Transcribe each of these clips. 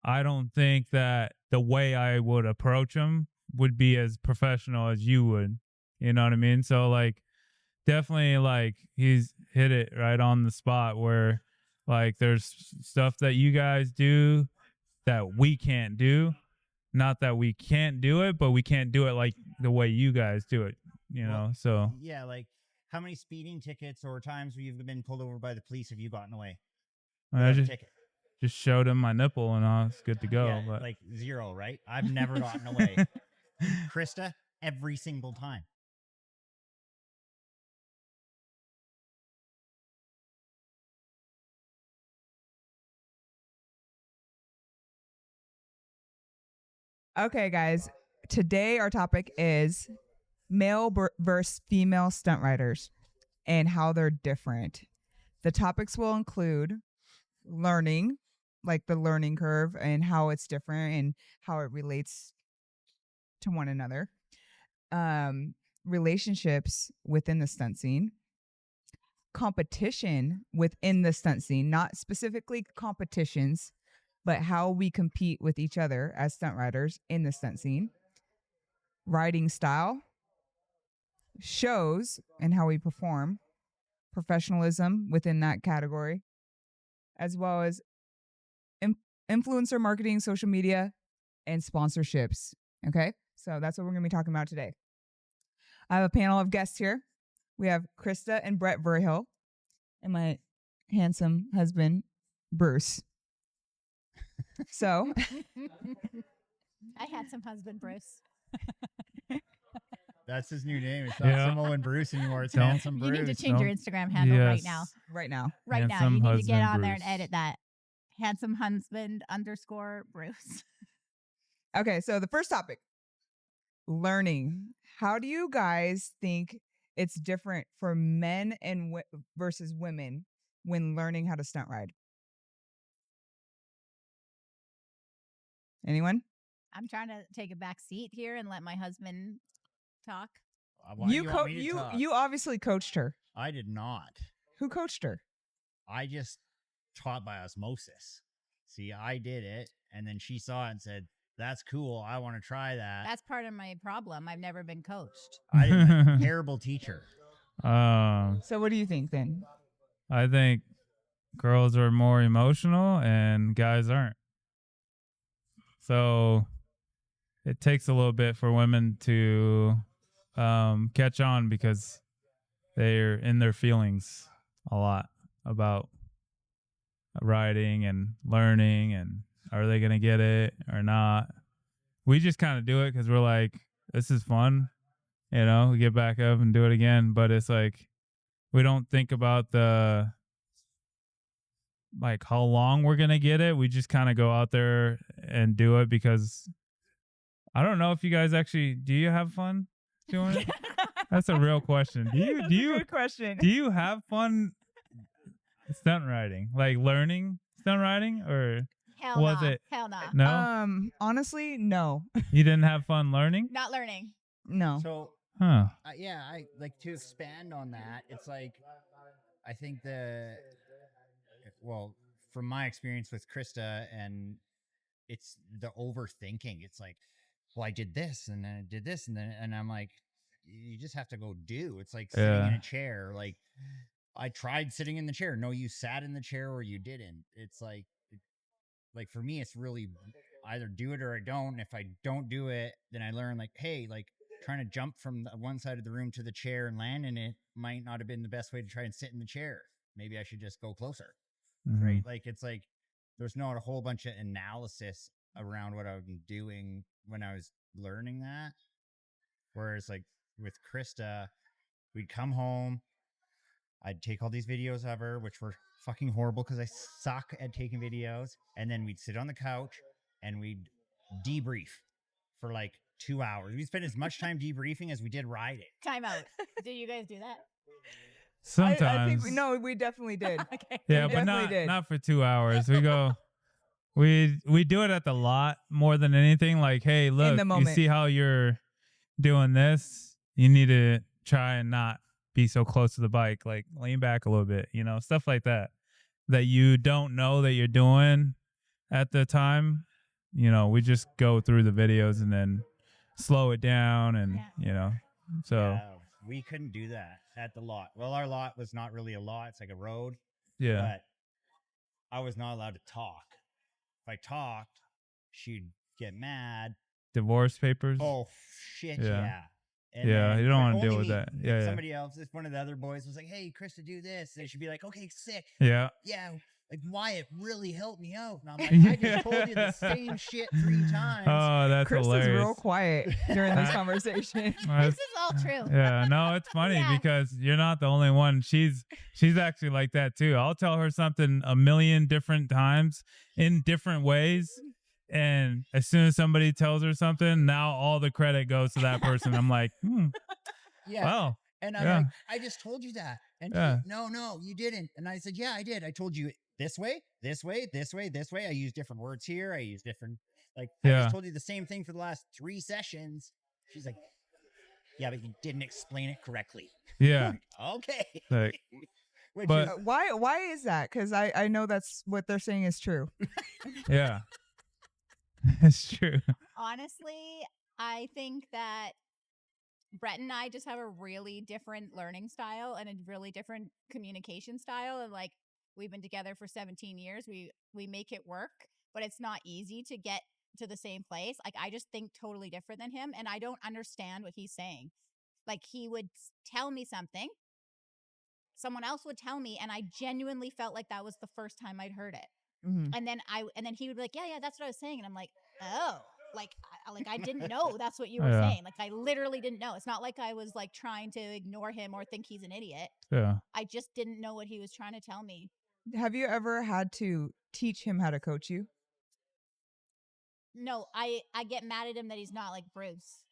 I don't think that the way I would approach him would be as professional as you would. You know what I mean? So like definitely like he's hit it right on the spot where like there's stuff that you guys do that we can't do. Not that we can't do it, but we can't do it like the way you guys do it, you know? So yeah, like how many speeding tickets or times where you've been pulled over by the police have you gotten away? I Without a ticket. just showed him my nipple and I was good to go. Yeah, but like 0, right? I've never gotten away. Krista, every single time. Okay, guys. Today our topic is male versus female stunt riders and how they're different. The topics will include learning, like the learning curve and how it's different and how it relates to one another. Relationships within the stunt scene, competition within the stunt scene, not specifically competitions, but how we compete with each other as stunt riders in the stunt scene, riding style, shows and how we perform, professionalism within that category, as well as influencer marketing, social media, and sponsorships. Okay, so that's what we're going to be talking about today. I have a panel of guests here. We have Krista and Brett Verhiel and my handsome husband, Bruce. So, I had some husband, Bruce. That's his new name. It's not Simo and Bruce anymore. It's Handsome Bruce. You need to change your Instagram handle right now. Right now. Right now. Handsome You need to husband get on there and Bruce. edit that. Handsome husband _ Bruce. Okay, so the first topic, learning. How do you guys think it's different for men and versus women when learning how to stunt ride? Anyone? I'm trying to take a back seat here and let my husband talk. Why do you want me to talk? You obviously coached her. I did not. Who coached her? I just taught by osmosis. See, I did it, and then she saw it and said, "That's cool. I want to try that." That's part of my problem. I've never been coached. I'm a terrible teacher. So what do you think then? I think girls are more emotional and guys aren't. So it takes a little bit for women to catch on because they're in their feelings a lot about riding and learning and are they going to get it or not. We just kind of do it because we're like, this is fun. You know, we get back up and do it again. But it's like, we don't think about the, like how long we're going to get it. We just kind of go out there and do it because I don't know if you guys actually, do you have fun doing it? That's a real question. Do you Good question. Do you have fun stunt riding? Like learning stunt riding or Hell was no. it? Hell no. No? Honestly, no. You didn't have fun learning? Not learning. No. So, Huh. yeah, I like to expand on that. It's like, I think from my experience with Krista, and it's the overthinking. It's like, well, I did this and then I did this and I'm like, you just have to go do. It's like sitting in a chair. Like I tried sitting in the chair. No, you sat in the chair or you didn't. It's like for me, it's really either do it or I don't. If I don't do it, then I learn like, hey, like trying to jump from the one side of the room to the chair and land in it might not have been the best way to try and sit in the chair. Maybe I should just go closer. Mm-hmm. Right? Like it's like there's not a whole bunch of analysis around what I was doing when I was learning that. Whereas like with Krista, we'd come home, I'd take all these videos of her, which were fucking horrible because I suck at taking videos, and then we'd sit on the couch and we'd debrief for like 2 hours. We'd spend as much time debriefing as we did riding. Time out. Do you guys do that? Sometimes. I think we definitely did. Okay. Yeah, We but definitely not for 2 hours. We go we do it at the lot more than anything. Like, hey, look, the you moment. see how you're doing this? You need to try and not be so close to the bike. Like lean back a little bit, stuff like that you don't know that you're doing at the time. we just go through the videos and then slow it down and, so. Yeah, we couldn't do that at the lot. Well, our lot was not really a lot. It's like a road. Yeah. But I was not allowed to talk. If I talked, she'd get mad. Divorce papers. Oh, shit, Yeah. yeah. And Yeah, you don't but want to only deal with me. that. If Yeah, yeah. somebody else, if one of the other boys was like, hey, Krista, do this, they should be like, okay, sick. Yeah. Yeah, like Wyatt really helped me out. And I'm like, I just told you the same shit 3 times. Oh, that's Chris is hilarious. real quiet during this conversation. This is all true. Yeah, no, it's funny Yeah. because you're not the only one. She's actually like that too. I'll tell her something a million different times in different ways, and as soon as somebody tells her something, now all the credit goes to that person. I'm like, Yeah. well, And I'm yeah. like, I just told you that. And Yeah. no, you didn't. And I said, yeah, I did. I told you it this way, this way, this way, this way. I use different words here. I use different, I Yeah. just told you the same thing for the last 3 sessions. She's like, yeah, but you didn't explain it correctly. yeah, Okay. like, Which but- is, Why is that? Because I know that's what they're saying is true. yeah, it's true. Honestly, I think that Brett and I just have a really different learning style and a really different communication style. And like, we've been together for 17 years. We make it work, but it's not easy to get to the same place. Like, I just think totally different than him, and I don't understand what he's saying. Like, he would tell me something, someone else would tell me, and I genuinely felt like that was the first time I'd heard it. Mhm. And then he would be like, yeah, that's what I was saying. And I'm like, oh, like I didn't know that's what you were Yeah. saying. Like, I literally didn't know. It's not like I was like trying to ignore him or think he's an idiot. Yeah. I just didn't know what he was trying to tell me. Have you ever had to teach him how to coach you? No, I get mad at him that he's not like Bruce.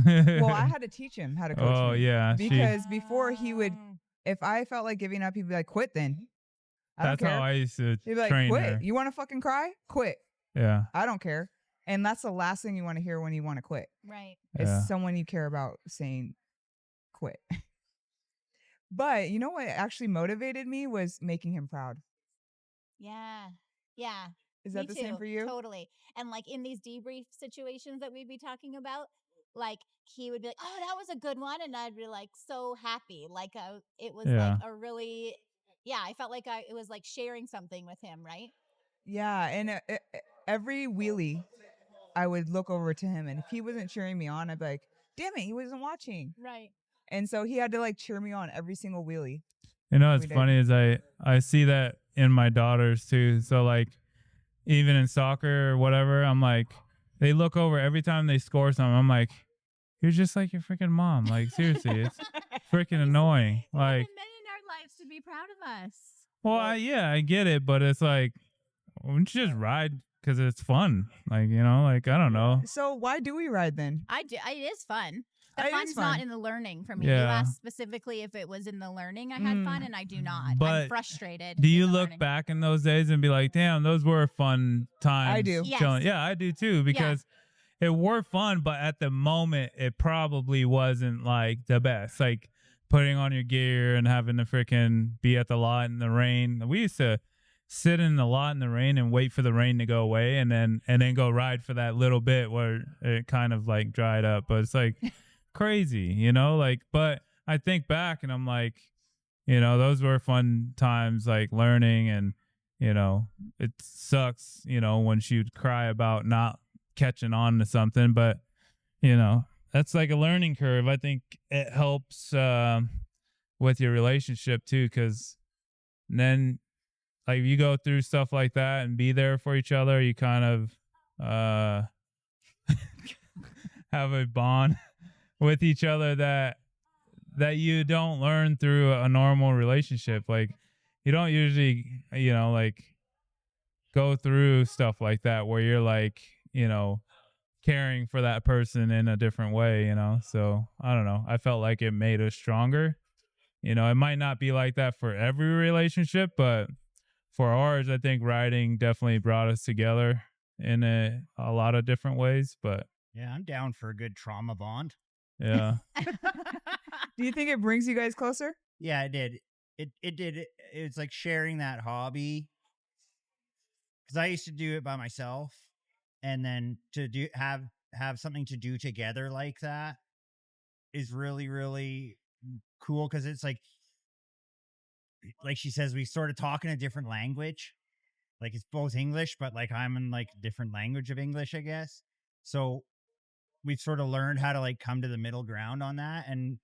Well, I had to teach him how to coach Oh me. yeah, Because before he would, Oh. if I felt like giving up, he'd be like, quit then. I don't that's care. how I used to He'd be like, train quit. her. You want to fucking cry? Quit. Yeah, I don't care. And that's the last thing you want to hear when you want to quit. Right. Is Yeah. someone you care about saying quit. But you know what actually motivated me was making him proud. Yeah. Yeah. Is that Me the same too, for you? Totally. And like in these debrief situations that we'd be talking about, like he would be like, "Oh, that was a good one," and I'd be like so happy. Like it was Yeah. like a really, I felt like it was like sharing something with him, right? Yeah. And every wheelie, I would look over to him. And if he wasn't cheering me on, I'd be like, damn it, he wasn't watching. Right. And so he had to like cheer me on every single wheelie. you know what's We did. funny is I see that in my daughters too. So like, even in soccer or whatever, I'm like, they look over every time they score something. I'm like, you're just like your freaking mom. Like seriously, it's freaking annoying. There have Like, been men in our lives to be proud of us. well, I get it, but it's like, why don't you just ride because it's fun? Like, like I don't know. So why do we ride then? I do. It is fun. The It is fun's fun. not in the learning for me. You Yeah. asked specifically if it was in the learning I had fun, and I do not. But I'm frustrated. Do in you the look learning. back in those days and be like, damn, those were fun times? do. Yes. chilling? Yeah, I do too, because it were fun, but at the moment, it probably wasn't like the best. Like putting on your gear and having to freaking be at the lot in the rain. We used to sit in the lot in the rain and wait for the rain to go away and then go ride for that little bit where it kind of like dried up. But it's like crazy, like, but I think back and I'm like, those were fun times, like learning, and it sucks, when she'd cry about not catching on to something, but that's like a learning curve. I think it helps with your relationship too, because then like you go through stuff like that and be there for each other, you kind of have a bond with each other that you don't learn through a normal relationship. Like you don't usually, like go through stuff like that where you're like, caring for that person in a different way, So I don't know. I felt like it made us stronger. It might not be like that for every relationship, but for ours, I think riding definitely brought us together in a lot of different ways. But yeah, I'm down for a good trauma bond. yeah. Do you think it brings you guys closer? Yeah, it did. It did. It's like sharing that hobby. Because I used to do it by myself. and then to do have something to do together like that is really, really cool, because it's like she says, we sort of talk in a different language. Like, it's both English, but like I'm in like a different language of English, I guess. So we've sort of learned how to like come to the middle ground on that. And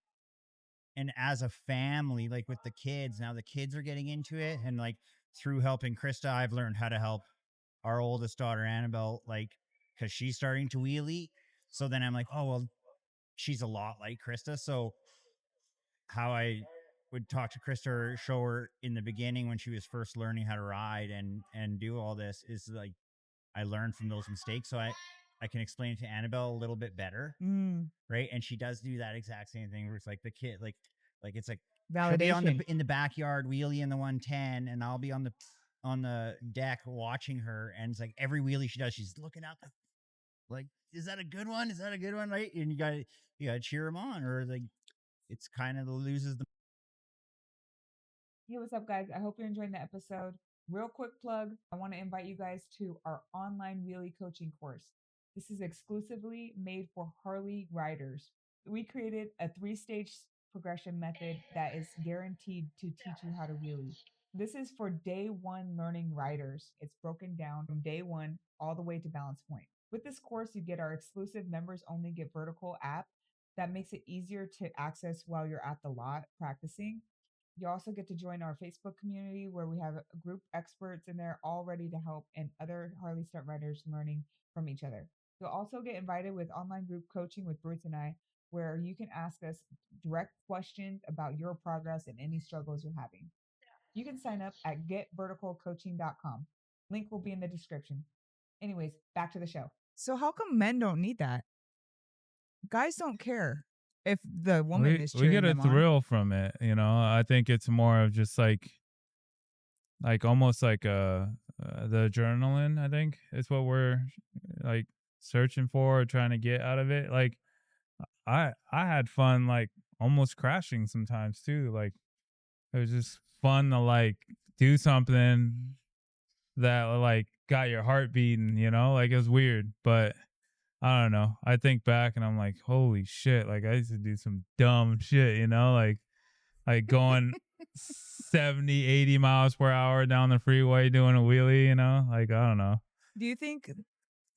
as a family, like with the kids, now the kids are getting into it. And like through helping Krista, I've learned how to help our oldest daughter, Annabelle, like, because she's starting to wheelie. So then I'm like, oh, well, she's a lot like Krista. So how I would talk to Krista or show her in the beginning when she was first learning how to ride and do all this is like, I learned from those mistakes. So I can explain it to Annabelle a little bit better. Right. And she does do that exact same thing where it's like the kid, like it's like she'll be Validation. in the backyard wheelie in the 110, and I'll be on the deck watching her, and it's like every wheelie she does, she's looking out like, is that a good one? Is that a good one? Right. And you gotta cheer them on, or like it's kind of loses the. Hey, what's up, guys? I hope you're enjoying the episode. Real quick plug, I want to invite you guys to our online wheelie coaching course. This is exclusively made for Harley riders. We created a 3-stage progression method that is guaranteed to teach you how to wheelie. This is for day one learning riders. It's broken down from day one all the way to balance point. With this course, you get our exclusive members only Get Vertical app that makes it easier to access while you're at the lot practicing. You also get to join our Facebook community where we have a group experts in there all ready to help, and other Harley stunt riders learning from each other. You'll also get invited with online group coaching with Bruce and I, where you can ask us direct questions about your progress and any struggles you're having. You can sign up at getverticalcoaching.com. Link will be in the description. Anyways, back to the show. So how come men don't need that? Guys don't care if the woman is cheering we get a them on. thrill from it, you know. I think it's more of just like almost like the adrenaline, I think is what we're like searching for or trying to get out of it. Like I had fun like almost crashing sometimes too. Like it was just fun to like do something that like got your heart beating, you know. Like it was weird, but I don't know. I think back and I'm like, holy shit. Like I used to do some dumb shit, you know, like going 70, 80 miles per hour down the freeway doing a wheelie, you know, like, I don't know. Do you think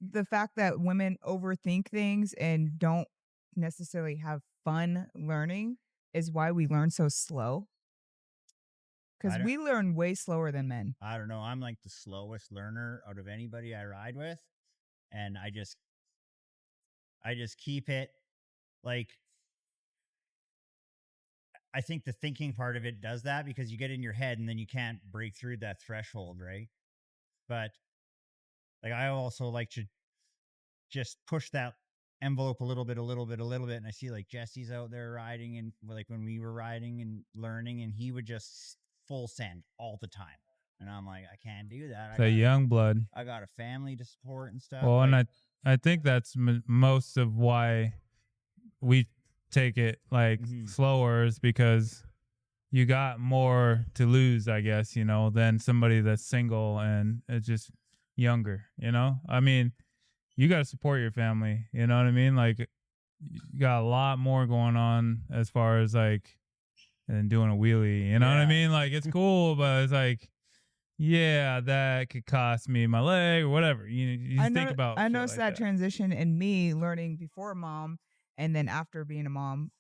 the fact that women overthink things and don't necessarily have fun learning is why we learn so slow? Because we learn way slower than men. I don't know. I'm like the slowest learner out of anybody I ride with. And I just keep it like, I think the thinking part of it does that because you get in your head and then you can't break through that threshold, right? But like, I also like to just push that envelope a little bit. And I see like Jesse's out there riding, and like when we were riding and learning, and he would just full send all the time. And I'm like, I can't do that. It's a young blood. I got a family to support and stuff. Well, like, and I think that's most of why we take it like slower is because you got more to lose, I guess, you know, than somebody that's single and it's just younger, you know? I mean, you got to support your family, you know what I mean? Like you got a lot more going on as far as like and doing a wheelie, you know what I mean? Like it's cool, but it's like, yeah, that could cost me my leg or whatever. You think about. I noticed like that transition in me learning before mom and then after being a mom.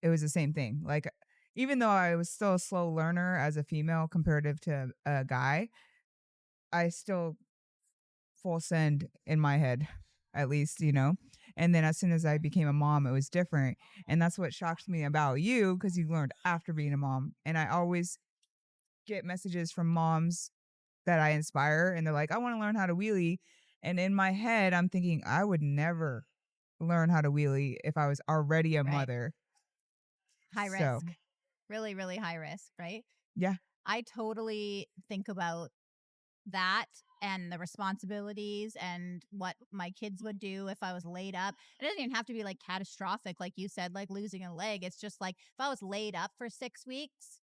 It was the same thing. Like, even though I was still a slow learner as a female comparative to a guy, I still full send in my head, at least, you know? And then as soon as I became a mom, it was different. And that's what shocks me about you, because you learned after being a mom. And I always get messages from moms that I inspire, and they're like, I want to learn how to wheelie. And in my head, I'm thinking, I would never learn how to wheelie if I was already a mother. High risk. Really, really high risk, right? Yeah. I totally think about that and the responsibilities and what my kids would do if I was laid up. It doesn't even have to be like catastrophic, like you said, like losing a leg. It's just like if I was laid up for 6 weeks.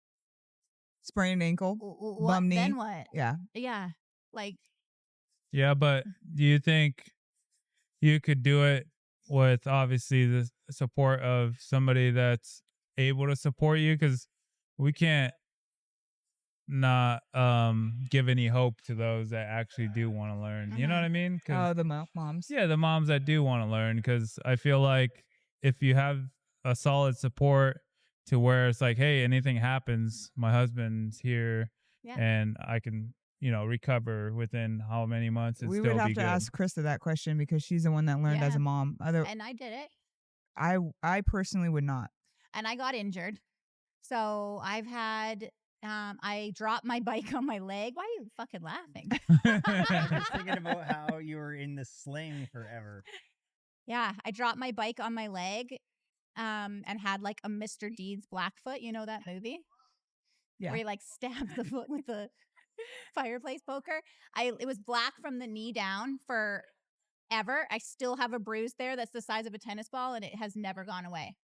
Sprained ankle, bum knee. Then what? Yeah. Yeah. Like. Yeah, but do you think you could do it with obviously the support of somebody that's able to support you, because we can't not give any hope to those that actually do want to learn. You know what I mean? 'Cause Oh, the moms. yeah, the moms that do want to learn, because I feel like if you have a solid support to where it's like, hey, anything happens, my husband's here Yeah. and I can, recover within how many months and We still would have be to good. ask Krista that question because she's the one that learned as Yeah. a mom. And I did it. I personally would not. And I got injured. So I've had I dropped my bike on my leg. Why are you fucking laughing? I was thinking about how you were in the sling forever. Yeah, I dropped my bike on my leg and had like a Mr. Deeds Blackfoot. You know that movie? Yeah. Where he like stabs the foot with the fireplace poker. It was black from the knee down forever. I still have a bruise there that's the size of a tennis ball, and it has never gone away.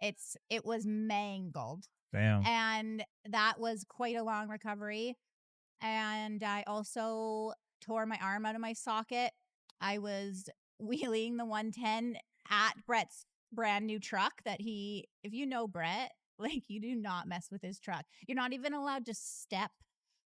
It was mangled. Damn. And that was quite a long recovery. And I also tore my arm out of my socket. I was wheeling the 110 at Brett's brand new truck that if you know Brett, like, you do not mess with his truck. You're not even allowed to step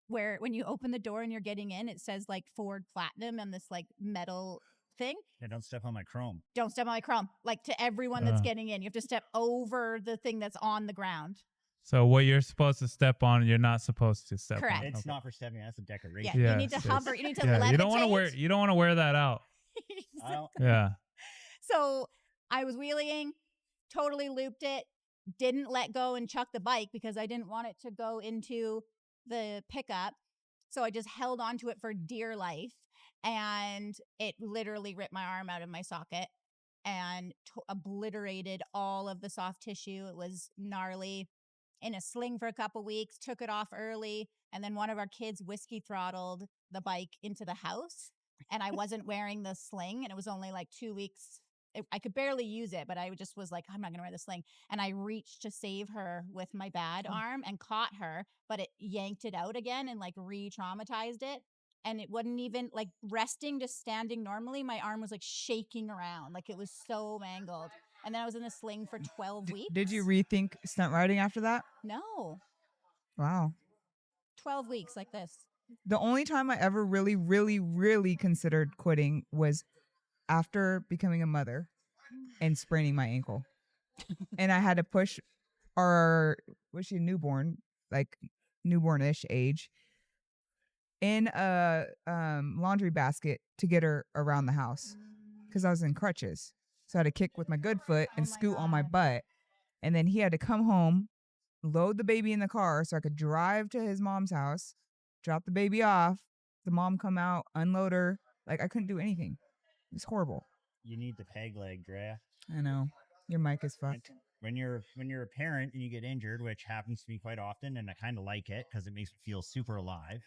when you open the door and you're getting in, it says like Ford Platinum and this like metal thing. Yeah, don't step on my chrome. Don't step on my chrome. Like, to everyone that's getting in, you have to step over the thing that's on the ground. So what you're supposed to step on, you're not supposed to step Correct. on. It's Okay. not for stepping. That's a Yeah, decoration. you need to hover. You need to levitate. You don't want to wear that out. Yeah. So I was wheeling, totally looped it, didn't let go and chuck the bike because I didn't want it to go into the pickup. So I just held onto it for dear life, and it literally ripped my arm out of my socket and obliterated all of the soft tissue. It was gnarly. In a sling for a couple weeks, took it off early, and then one of our kids whiskey throttled the bike into the house, and I wasn't wearing the sling, and it was only like 2 weeks. I could barely use it, but I just was like, I'm not going to wear the sling. And I reached to save her with my bad arm and caught her, but it yanked it out again and like re-traumatized it. And it wasn't even like resting, just standing normally. My arm was like shaking around. Like, it was so mangled. And then I was in the sling for 12 weeks. Did you rethink stunt riding after that? No. Wow. 12 weeks like this. The only time I ever really, really, really considered quitting was after becoming a mother and spraining my ankle. And I had to push was she newborn, like newborn-ish age, in a laundry basket to get her around the house because I was in crutches. So I had to kick with my good foot and scoot on my butt. And then he had to come home, load the baby in the car so I could drive to his mom's house, drop the baby off, the mom come out, unload her. Like, I couldn't do anything. It's horrible. You need the peg leg, Drea. I know. Your mic is fucked. When you're a parent and you get injured, which happens to me quite often, and I kind of like it because it makes me feel super alive.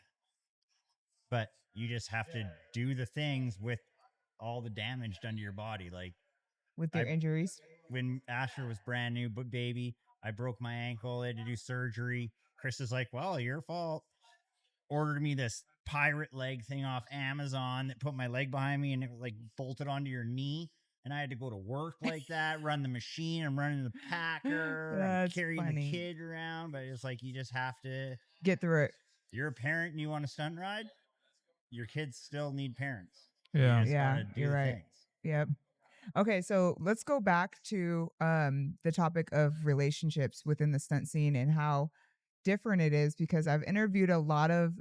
But you just have to do the things with all the damage done to your body. Like, with your injuries. When Asher was brand new baby, I broke my ankle. I had to do surgery. Chris is like, well, your fault. Ordered me this pirate leg thing off Amazon that put my leg behind me and it like bolted onto your knee. And I had to go to work like that, run the machine. I'm running the packer. I'm carrying the kid around. But it's like, you just have to get through it. You're a parent and you want to stunt ride. Your kids still need parents. Yeah. You're right. Things. Yep. Okay, so let's go back to the topic of relationships within the stunt scene and how different it is, because I've interviewed a lot of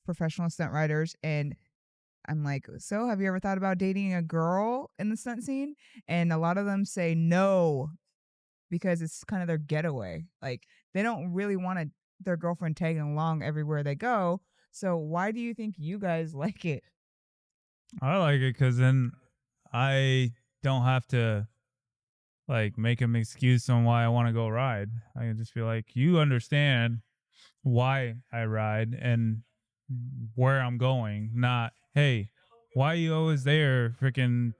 professional stunt riders and I'm like, so have you ever thought about dating a girl in the stunt scene? And a lot of them say no, because it's kind of their getaway. Like, they don't really want their girlfriend tagging along everywhere they go. So why do you think you guys like it? I like it because then I don't have to like make an excuse on why I want to go ride. I can just be like, you understand why I ride and where I'm going, not, hey, why are you always there freaking,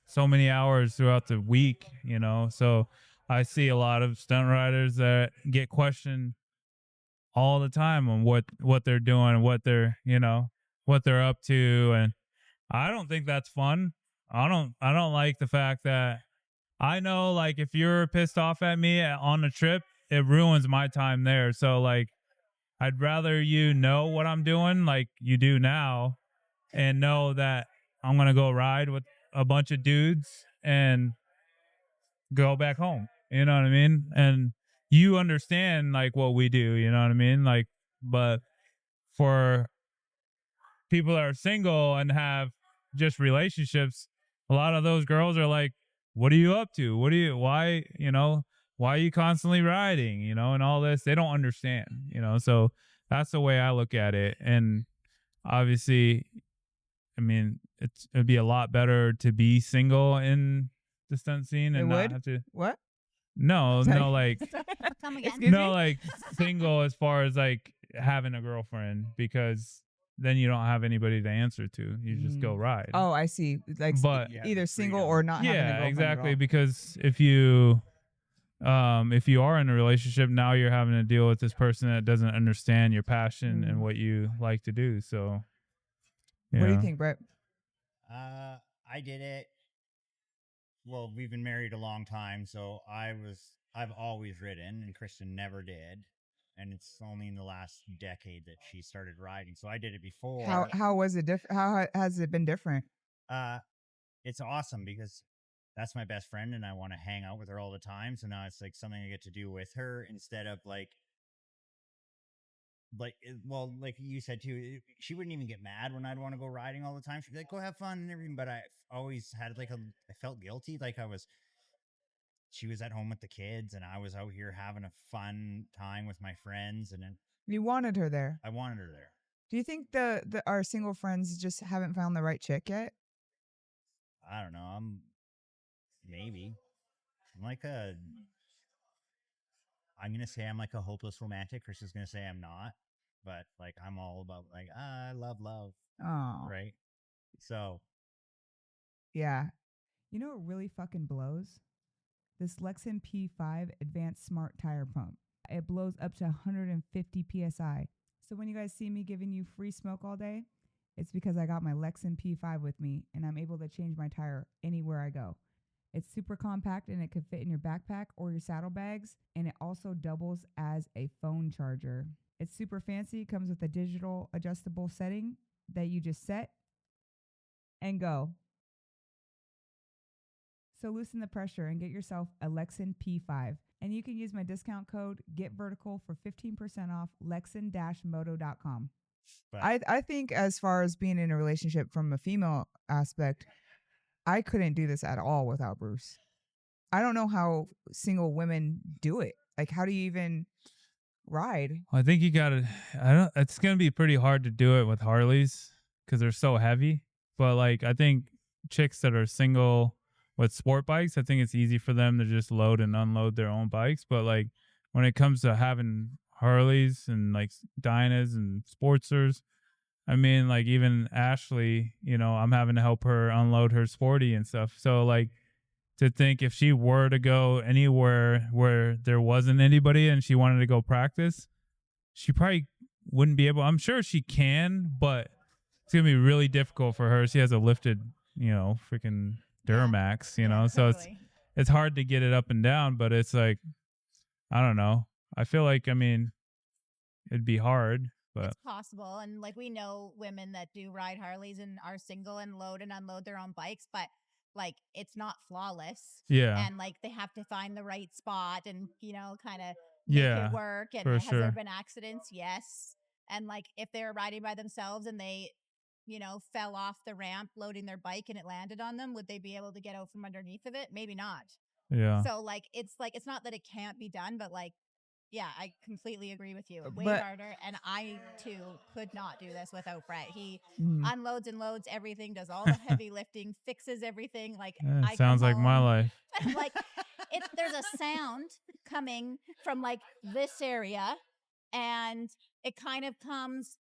so many hours throughout the week, So I see a lot of stunt riders that get questioned all the time on what they're doing, what they're up to. And I don't think that's fun. I don't like the fact that I know, like, if you're pissed off at me on a trip, it ruins my time there. So, like, I'd rather you know what I'm doing, like you do now, and know that I'm going to go ride with a bunch of dudes and go back home. You know what I mean? And you understand, like, what we do. You know what I mean? Like, but for people that are single and have just relationships, a lot of those girls are like, what are you up to? Why, why are you constantly riding, and all this? They don't understand, so that's the way I look at it. And obviously, I mean, it'd be a lot better to be single in the stunt scene and not have to. What? No, Sorry. like, Come again. Excuse no, me? like single as far as like having a girlfriend, because then you don't have anybody to answer to. You just go ride. Oh, I see. Like, But either single freedom. or not having a yeah, girlfriend exactly. At all. Because if you are in a relationship, now you're having to deal with this person that doesn't understand your passion and what you like to do. So, What do you think, Brett? I did it. Well, we've been married a long time, so I've always ridden, and Kristen never did. And it's only in the last decade that she started riding. So I did it before. How was it different? How has it been different? It's awesome because that's my best friend, and I want to hang out with her all the time. So now it's like something I get to do with her instead of like you said too, she wouldn't even get mad when I'd want to go riding all the time. She'd be like, go have fun and everything. But I always had like I felt guilty. Like she was at home with the kids and I was out here having a fun time with my friends. And then You wanted her there. I wanted her there. Do you think our single friends just haven't found the right chick yet? I don't know. I'm going to say I'm like a hopeless romantic. Chris is going to say I'm not, but like, I'm all about like, I love love. Oh, Right. So yeah. You know what really fucking blows? This LEXIN P5 Advanced Smart Tire Pump. It blows up to 150 PSI. So when you guys see me giving you free smoke all day, it's because I got my LEXIN P5 with me and I'm able to change my tire anywhere I go. It's super compact and it can fit in your backpack or your saddlebags, and it also doubles as a phone charger. It's super fancy, comes with a digital adjustable setting that you just set and go. So loosen the pressure and get yourself a LEXIN P5. And you can use my discount code GETVertical for 15% off lexin-moto.com. I think as far as being in a relationship from a female aspect, I couldn't do this at all without Bruce. I don't know how single women do it. Like, how do you even ride? I think you gotta. It's gonna be pretty hard to do it with Harleys because they're so heavy. But like, I think chicks that are single with sport bikes, I think it's easy for them to just load and unload their own bikes. But like, when it comes to having Harleys and like Dynas and Sportsters, I mean, like even Ashley, I'm having to help her unload her Sporty and stuff. So like, to think if she were to go anywhere where there wasn't anybody and she wanted to go practice, she probably wouldn't be able. I'm sure she can, but it's going to be really difficult for her. She has a lifted, freaking Duramax, so Totally. it's hard to get it up and down, but it's like, I don't know. I feel like, it'd be hard, but it's possible. And like, we know women that do ride Harleys and are single and load and unload their own bikes, but like, it's not flawless. yeah. And like, they have to find the right spot and, kind of make Yeah, it work. And for has sure. there been accidents? Yes. And like, if they're riding by themselves and they, fell off the ramp loading their bike and it landed on them, would they be able to get out from underneath of it? Maybe not. Yeah. So like, it's not that it can't be done, but like, yeah, I completely agree with you. Way But- harder. And I, too, could not do this without Brett. He Mhm. unloads and loads everything, does all the heavy lifting, fixes everything. Like, Yeah, I sounds come like my home, life. like, there's a sound coming from like this area, and it kind of comes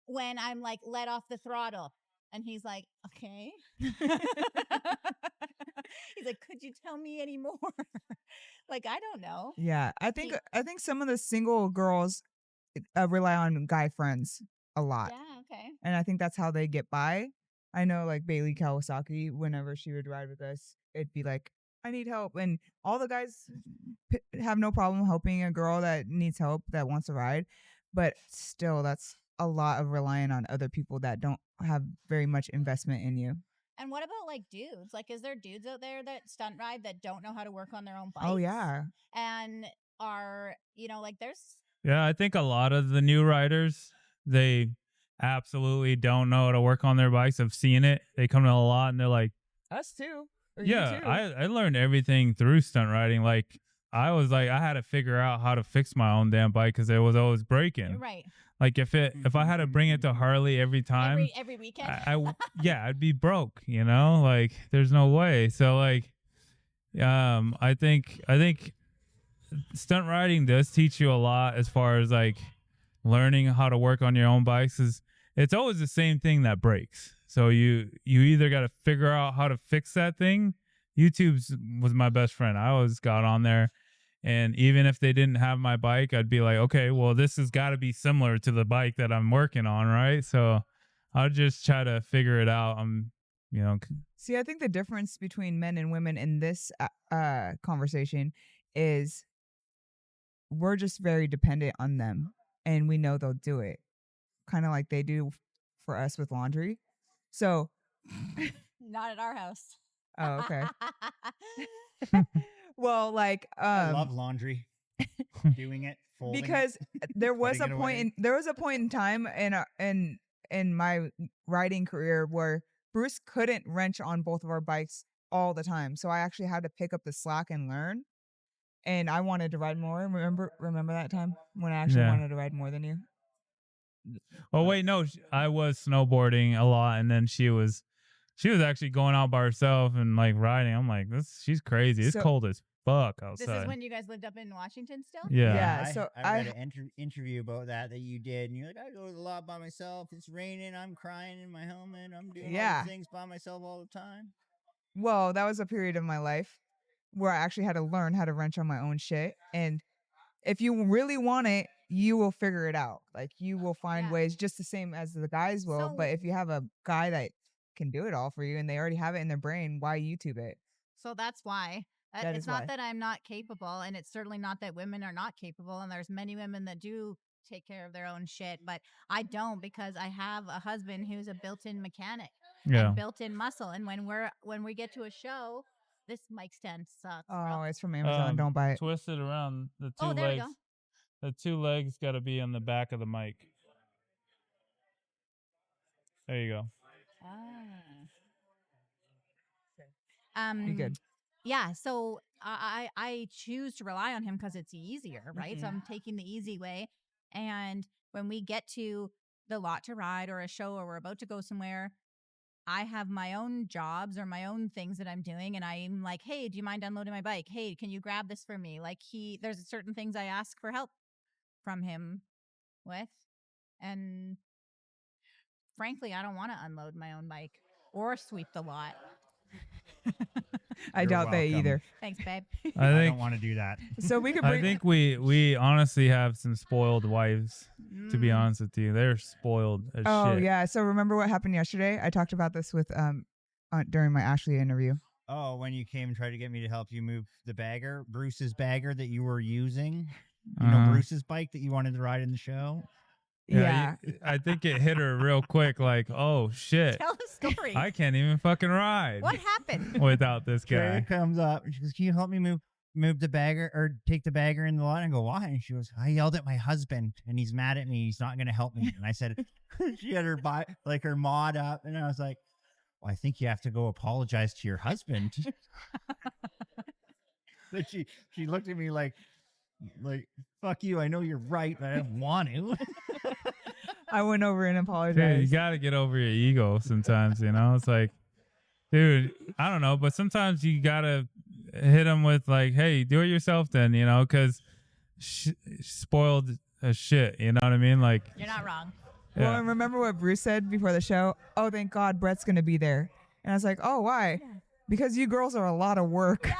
when I'm like let off the throttle. And he's like, okay. He's like, could you tell me any more? Like, I don't know. Yeah, I think some of the single girls rely on guy friends a lot, Yeah, okay. and I think that's how they get by. I know like Bailey Kawasaki, whenever she would ride with us, it'd be like, I need help. And all the guys have no problem helping a girl that needs help that wants to ride. But still, that's a lot of relying on other people that don't have very much investment in you. And what about like dudes? Like, is there dudes out there that stunt ride that don't know how to work on their own bikes? Oh, yeah. And are, like there's. Yeah, I think a lot of the new riders, they absolutely don't know how to work on their bikes. I've seen it. They come to a lot and they're like, Us too. Or you yeah, too. I learned everything through stunt riding. Like, I was like, I had to figure out how to fix my own damn bike because it was always breaking. Right. Like if I had to bring it to Harley every time, every weekend, I'd be broke. Like there's no way. So like, I think stunt riding does teach you a lot as far as like learning how to work on your own bikes. It's always the same thing that breaks. So you either got to figure out how to fix that thing. YouTube was my best friend. I always got on there. And even if they didn't have my bike, I'd be like, okay, well, this has got to be similar to the bike that I'm working on, right? So I'll just try to figure it out. See, I think the difference between men and women in this conversation is we're just very dependent on them, and we know they'll do it, kind of like they do for us with laundry. So, not at our house. Oh, okay. Well, like I love laundry. Doing it, folding because it, there was a putting it point in time in my riding career where Bruce couldn't wrench on both of our bikes all the time, so I actually had to pick up the slack and learn. And I wanted to ride more. Remember that time when I actually wanted to ride more than you? Oh wait, no, I was snowboarding a lot, and then she was actually going out by herself and like riding. I'm like, she's crazy. It's cold as fuck outside. This is when you guys lived up in Washington still? Yeah. So I read an interview about that you did, and you're like, I go to the lot by myself. It's raining. I'm crying in my helmet. I'm doing all these things by myself all the time. Well, that was a period of my life where I actually had to learn how to wrench on my own shit. And if you really want it, you will figure it out. Like you will find ways just the same as the guys will. But if you have a guy that can do it all for you and they already have it in their brain, why YouTube it? So that's why. It's not that I'm not capable, and it's certainly not that women are not capable. And there's many women that do take care of their own shit, but I don't, because I have a husband who's a built-in mechanic and built-in muscle. And when we get to a show, this mic stand sucks. Oh, it's from Amazon. Don't buy it. Twist it around. The two there legs. We go. The two legs got to be on the back of the mic. There you go. Be good. Yeah, so I choose to rely on him because it's easier, right? So I'm taking the easy way. And when we get to the lot to ride or a show or we're about to go somewhere, I have my own jobs or my own things that I'm doing. And I'm like, hey, do you mind unloading my bike? Hey, can you grab this for me? Like there's certain things I ask for help from him with. And frankly, I don't want to unload my own bike or sweep the lot. I doubt they either. Thanks, babe. I don't want to do that. So we could. I think we honestly have some spoiled wives. To be honest with you, they're spoiled as shit. Oh yeah. So remember what happened yesterday? I talked about this with during my Ashley interview. Oh, when you came and tried to get me to help you move the bagger, Bruce's bagger that you were using. You know, Bruce's bike that you wanted to ride in the show. Yeah. I think it hit her real quick. Like, oh shit. Tell the story. I can't even fucking ride. What happened? Without this guy. Drea comes up and she goes, "Can you help me move the bagger or take the bagger in the lot?" And I go, "Why?" And she goes, "I yelled at my husband and he's mad at me. He's not going to help me." And I said, she had her her mod up, and I was like, "Well, I think you have to go apologize to your husband." But she looked at me like, fuck you. I know you're right, but I don't want to. I went over and apologized. Dude, you got to get over your ego sometimes, you know? It's like, dude, I don't know, but sometimes you got to hit them with like, hey, do it yourself then, you know, because spoiled as shit, you know what I mean? Like, you're not wrong. Yeah. Well, and remember what Bruce said before the show? Oh, thank God Brett's going to be there. And I was like, oh, why? Yeah. Because you girls are a lot of work. Yeah.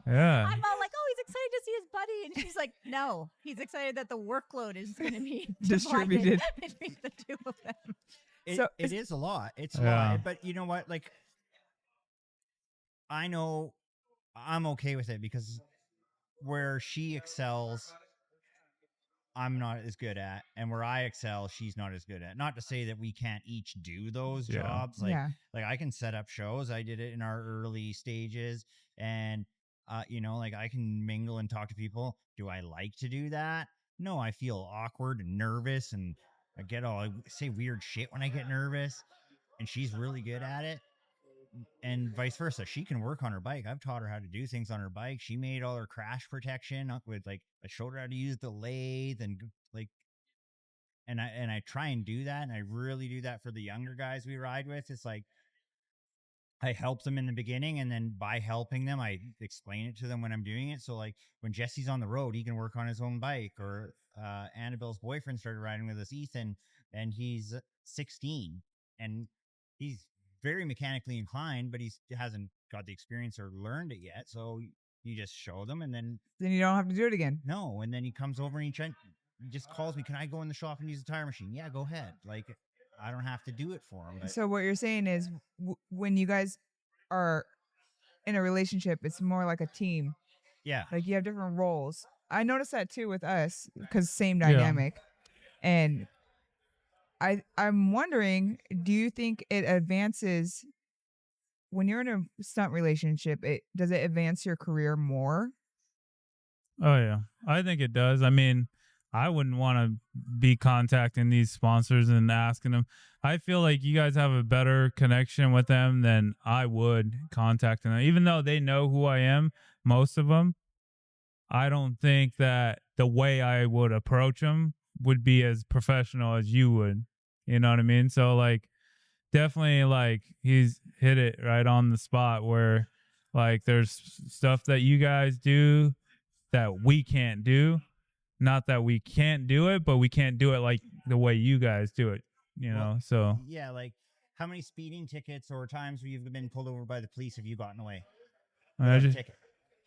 Yeah. I'm all like, oh, he's excited to see his buddy. And she's like, no, he's excited that the workload is going to be distributed between the two of them. It is a lot. It's a Yeah. lot. But you know what? Like, I know I'm okay with it because where she excels, I'm not as good at, and where I excel, she's not as good at. Not to say that we can't each do those Yeah. jobs. Like, Yeah. like I can set up shows. I did it in our early stages, and you know, like I can mingle and talk to people. Do I like to do that? No, I feel awkward and nervous, and I say weird shit when I get nervous. And she's really good at it, and vice versa. She can work on her bike. I've taught her how to do things on her bike. She made all her crash protection up with, like, I showed her how to use the lathe and like, and I try and do that, and I really do that for the younger guys we ride with. It's like I help them in the beginning, and then by helping them, I explain it to them when I'm doing it. So like when Jesse's on the road, he can work on his own bike. Or Annabelle's boyfriend started riding with us, Ethan, and he's 16, and he's very mechanically inclined, but he hasn't got the experience or learned it yet. So you just show them, and then you don't have to do it again. no, and then he comes over and he just calls me, "Can I go in the shop and use the tire machine?" Yeah, go ahead. Like, I don't have to do it for him. But So what you're saying is when you guys are in a relationship, it's more like a team. yeah, Like you have different roles. I noticed that too with us because same Yeah. dynamic. And I'm wondering, do you think it advances when you're in a stunt relationship? Does it advance your career more? Oh yeah, I think it does. I mean, I wouldn't want to be contacting these sponsors and asking them. I feel like you guys have a better connection with them than I would contacting them, even though they know who I am. Most of them, I don't think that the way I would approach them would be as professional as you would. You know what I mean? So like, definitely, like, he's hit it right on the spot where, like, there's stuff that you guys do that we can't do. Not that we can't do it, but we can't do it like the way you guys do it, you Well, know? So, yeah, like how many speeding tickets or times where you've been pulled over by the police have you gotten away I without a just ticket?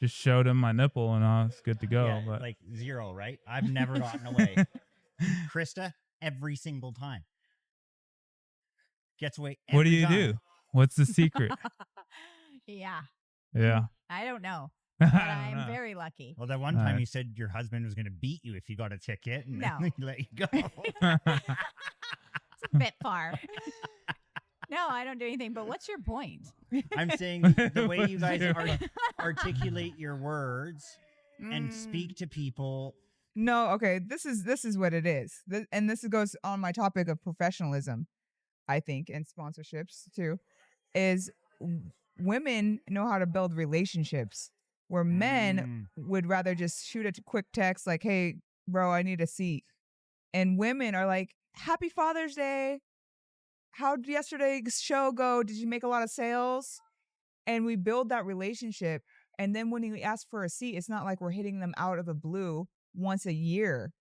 showed him my nipple and I was good to go. Yeah, But like 0, right? I've never gotten away. Krista, every single time gets away. what do every you time. do? What's the secret? Yeah. Yeah. I don't know. I But don't I'm know. very lucky. Well, that one time Alright. you said your husband was going to beat you if you got a ticket, and No. then he let you go. It's a bit far. No, I don't do anything. But what's your point? I'm saying the way you guys articulate your words and speak to people. No, okay. This is what it is. And this goes on my topic of professionalism, I think, and sponsorships too, is women know how to build relationships where men would rather just shoot a quick text like, "Hey, bro, I need a seat." And women are like, "Happy Father's Day. How'd yesterday's show go? Did you make a lot of sales?" And we build that relationship. And then when we ask for a seat, it's not like we're hitting them out of the blue once a year.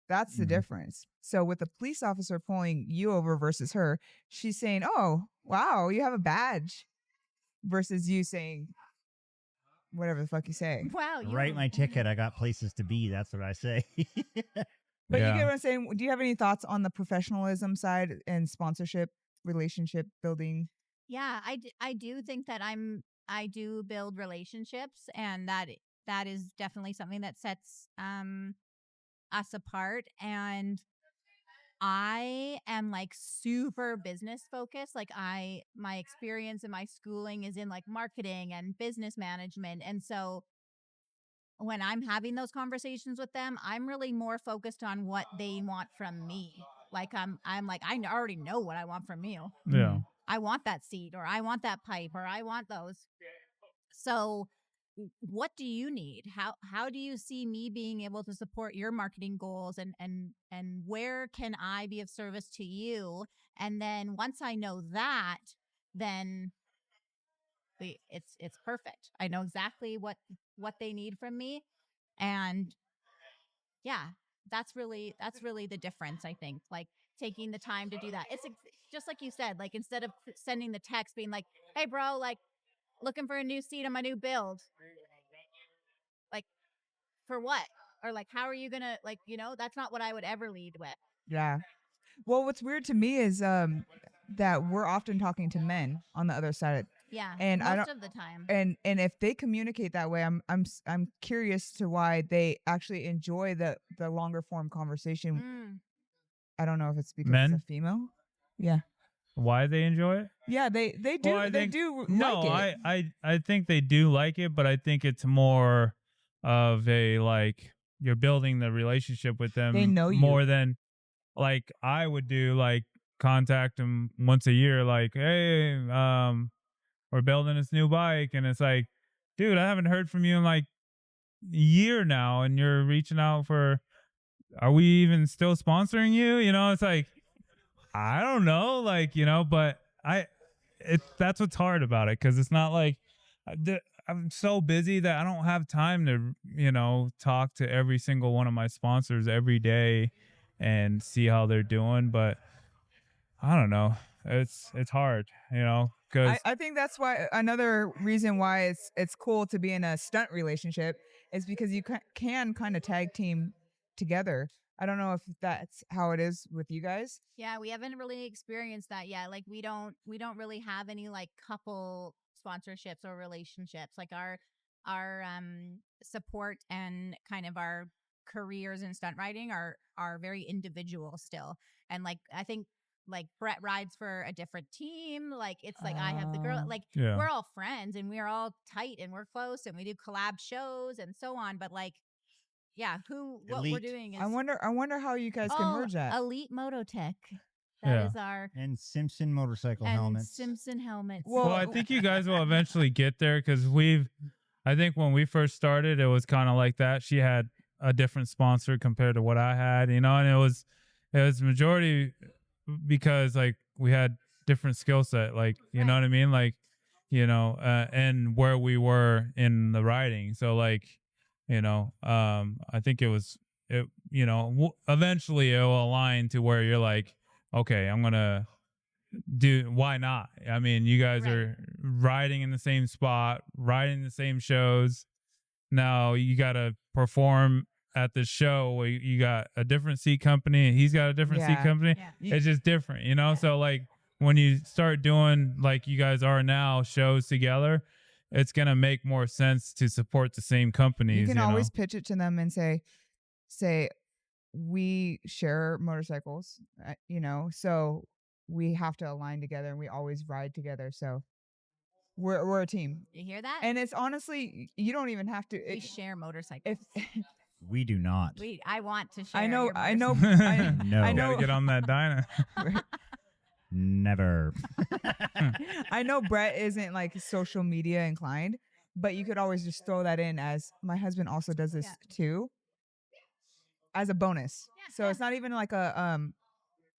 That's the difference. So with the police officer pulling you over versus her, she's saying, "Oh, wow, you have a badge," versus you saying whatever the fuck you say. Wow. Write my ticket. I got places to be. That's what I say. But Yeah. you get what I'm saying? Do you have any thoughts on the professionalism side and sponsorship, relationship building? Yeah, I do think that I do build relationships, and that is definitely something that sets us apart. And I am like super business focused. Like my experience and my schooling is in like marketing and business management. And so when I'm having those conversations with them, I'm really more focused on what they want from me. Like I'm like, I already know what I want from you. Yeah. I want that seat, or I want that pipe, or I want those. So what do you need? How do you see me being able to support your marketing goals, and where can I be of service to you? And then once I know that, then it's perfect. I know exactly what they need from me. And yeah, that's really the difference, I think. Like taking the time to do that. It's just like you said, like instead of sending the text being like, "Hey bro, like looking for a new seat on my new build." Like, for what? Or like, how are you gonna, like, that's not what I would ever lead with. Yeah. Well, what's weird to me is that we're often talking to men on the other side, Yeah, and I most don't. of the time. And if they communicate that way, I'm curious to why they actually enjoy the longer form conversation. Mm. I don't know if it's because it's Men? a female. Yeah, Why they enjoy it? yeah, they do Well, I they think do no, like it. I think they do like it, but I think it's more of a like you're building the relationship with them They know you. more than like I would do, like contact them once a year, like, hey, we're building this new bike, and it's like, dude, I haven't heard from you in like a year now, and you're reaching out for, are we even still sponsoring you? You know, it's like, I don't know, like, you know, but that's what's hard about it, because it's not like I'm so busy that I don't have time to, you know, talk to every single one of my sponsors every day and see how they're doing. But I don't know, it's hard, you know, because I think that's why another reason why it's cool to be in a stunt relationship is because you can kind of tag team together. I don't know if that's how it is with you guys. Yeah, we haven't really experienced that yet. Like we don't really have any like couple sponsorships or relationships. Like our support and kind of our careers in stunt riding are very individual still. And like I think like Brett rides for a different team. Like it's like I have the girl. Like yeah, we're all friends and we're all tight and we're close and we do collab shows and so on. But like yeah, what we're Elite. doing is I wonder how you guys can merge that. Elite Mototech. That Yeah. is our And Simpson motorcycle and helmets. Simpson helmets. Well, I think you guys will eventually get there, because I think when we first started, it was kind of like that. She had a different sponsor compared to what I had, you know, and it was majority because like we had different skill set, like, you know Right. what I mean? Like, you know, and where we were in the riding. So like, you know, I think you know, eventually it will align to where you're like, okay, I'm going to why not? I mean, you guys Right. are riding in the same spot, riding the same shows. Now you got to perform at the show where you got a different seat company and he's got a different seat Yeah. company. Yeah. It's just different, you know? Yeah. So like when you start doing like you guys are now shows together, it's going to make more sense to support the same companies. You can know? always pitch it to them and say we share motorcycles, you know, so we have to align together and we always ride together. So we're a team. You hear that? And it's honestly, you don't even have to. We share motorcycles. If We do not. I want to share. I know, your I know, motorcycle. No. I Gotta know, get on that dyno. Never. I know Brett isn't like social media inclined, but you could always just throw that in as my husband also does this Yeah. too, as a bonus. Yeah, So yeah. it's not even like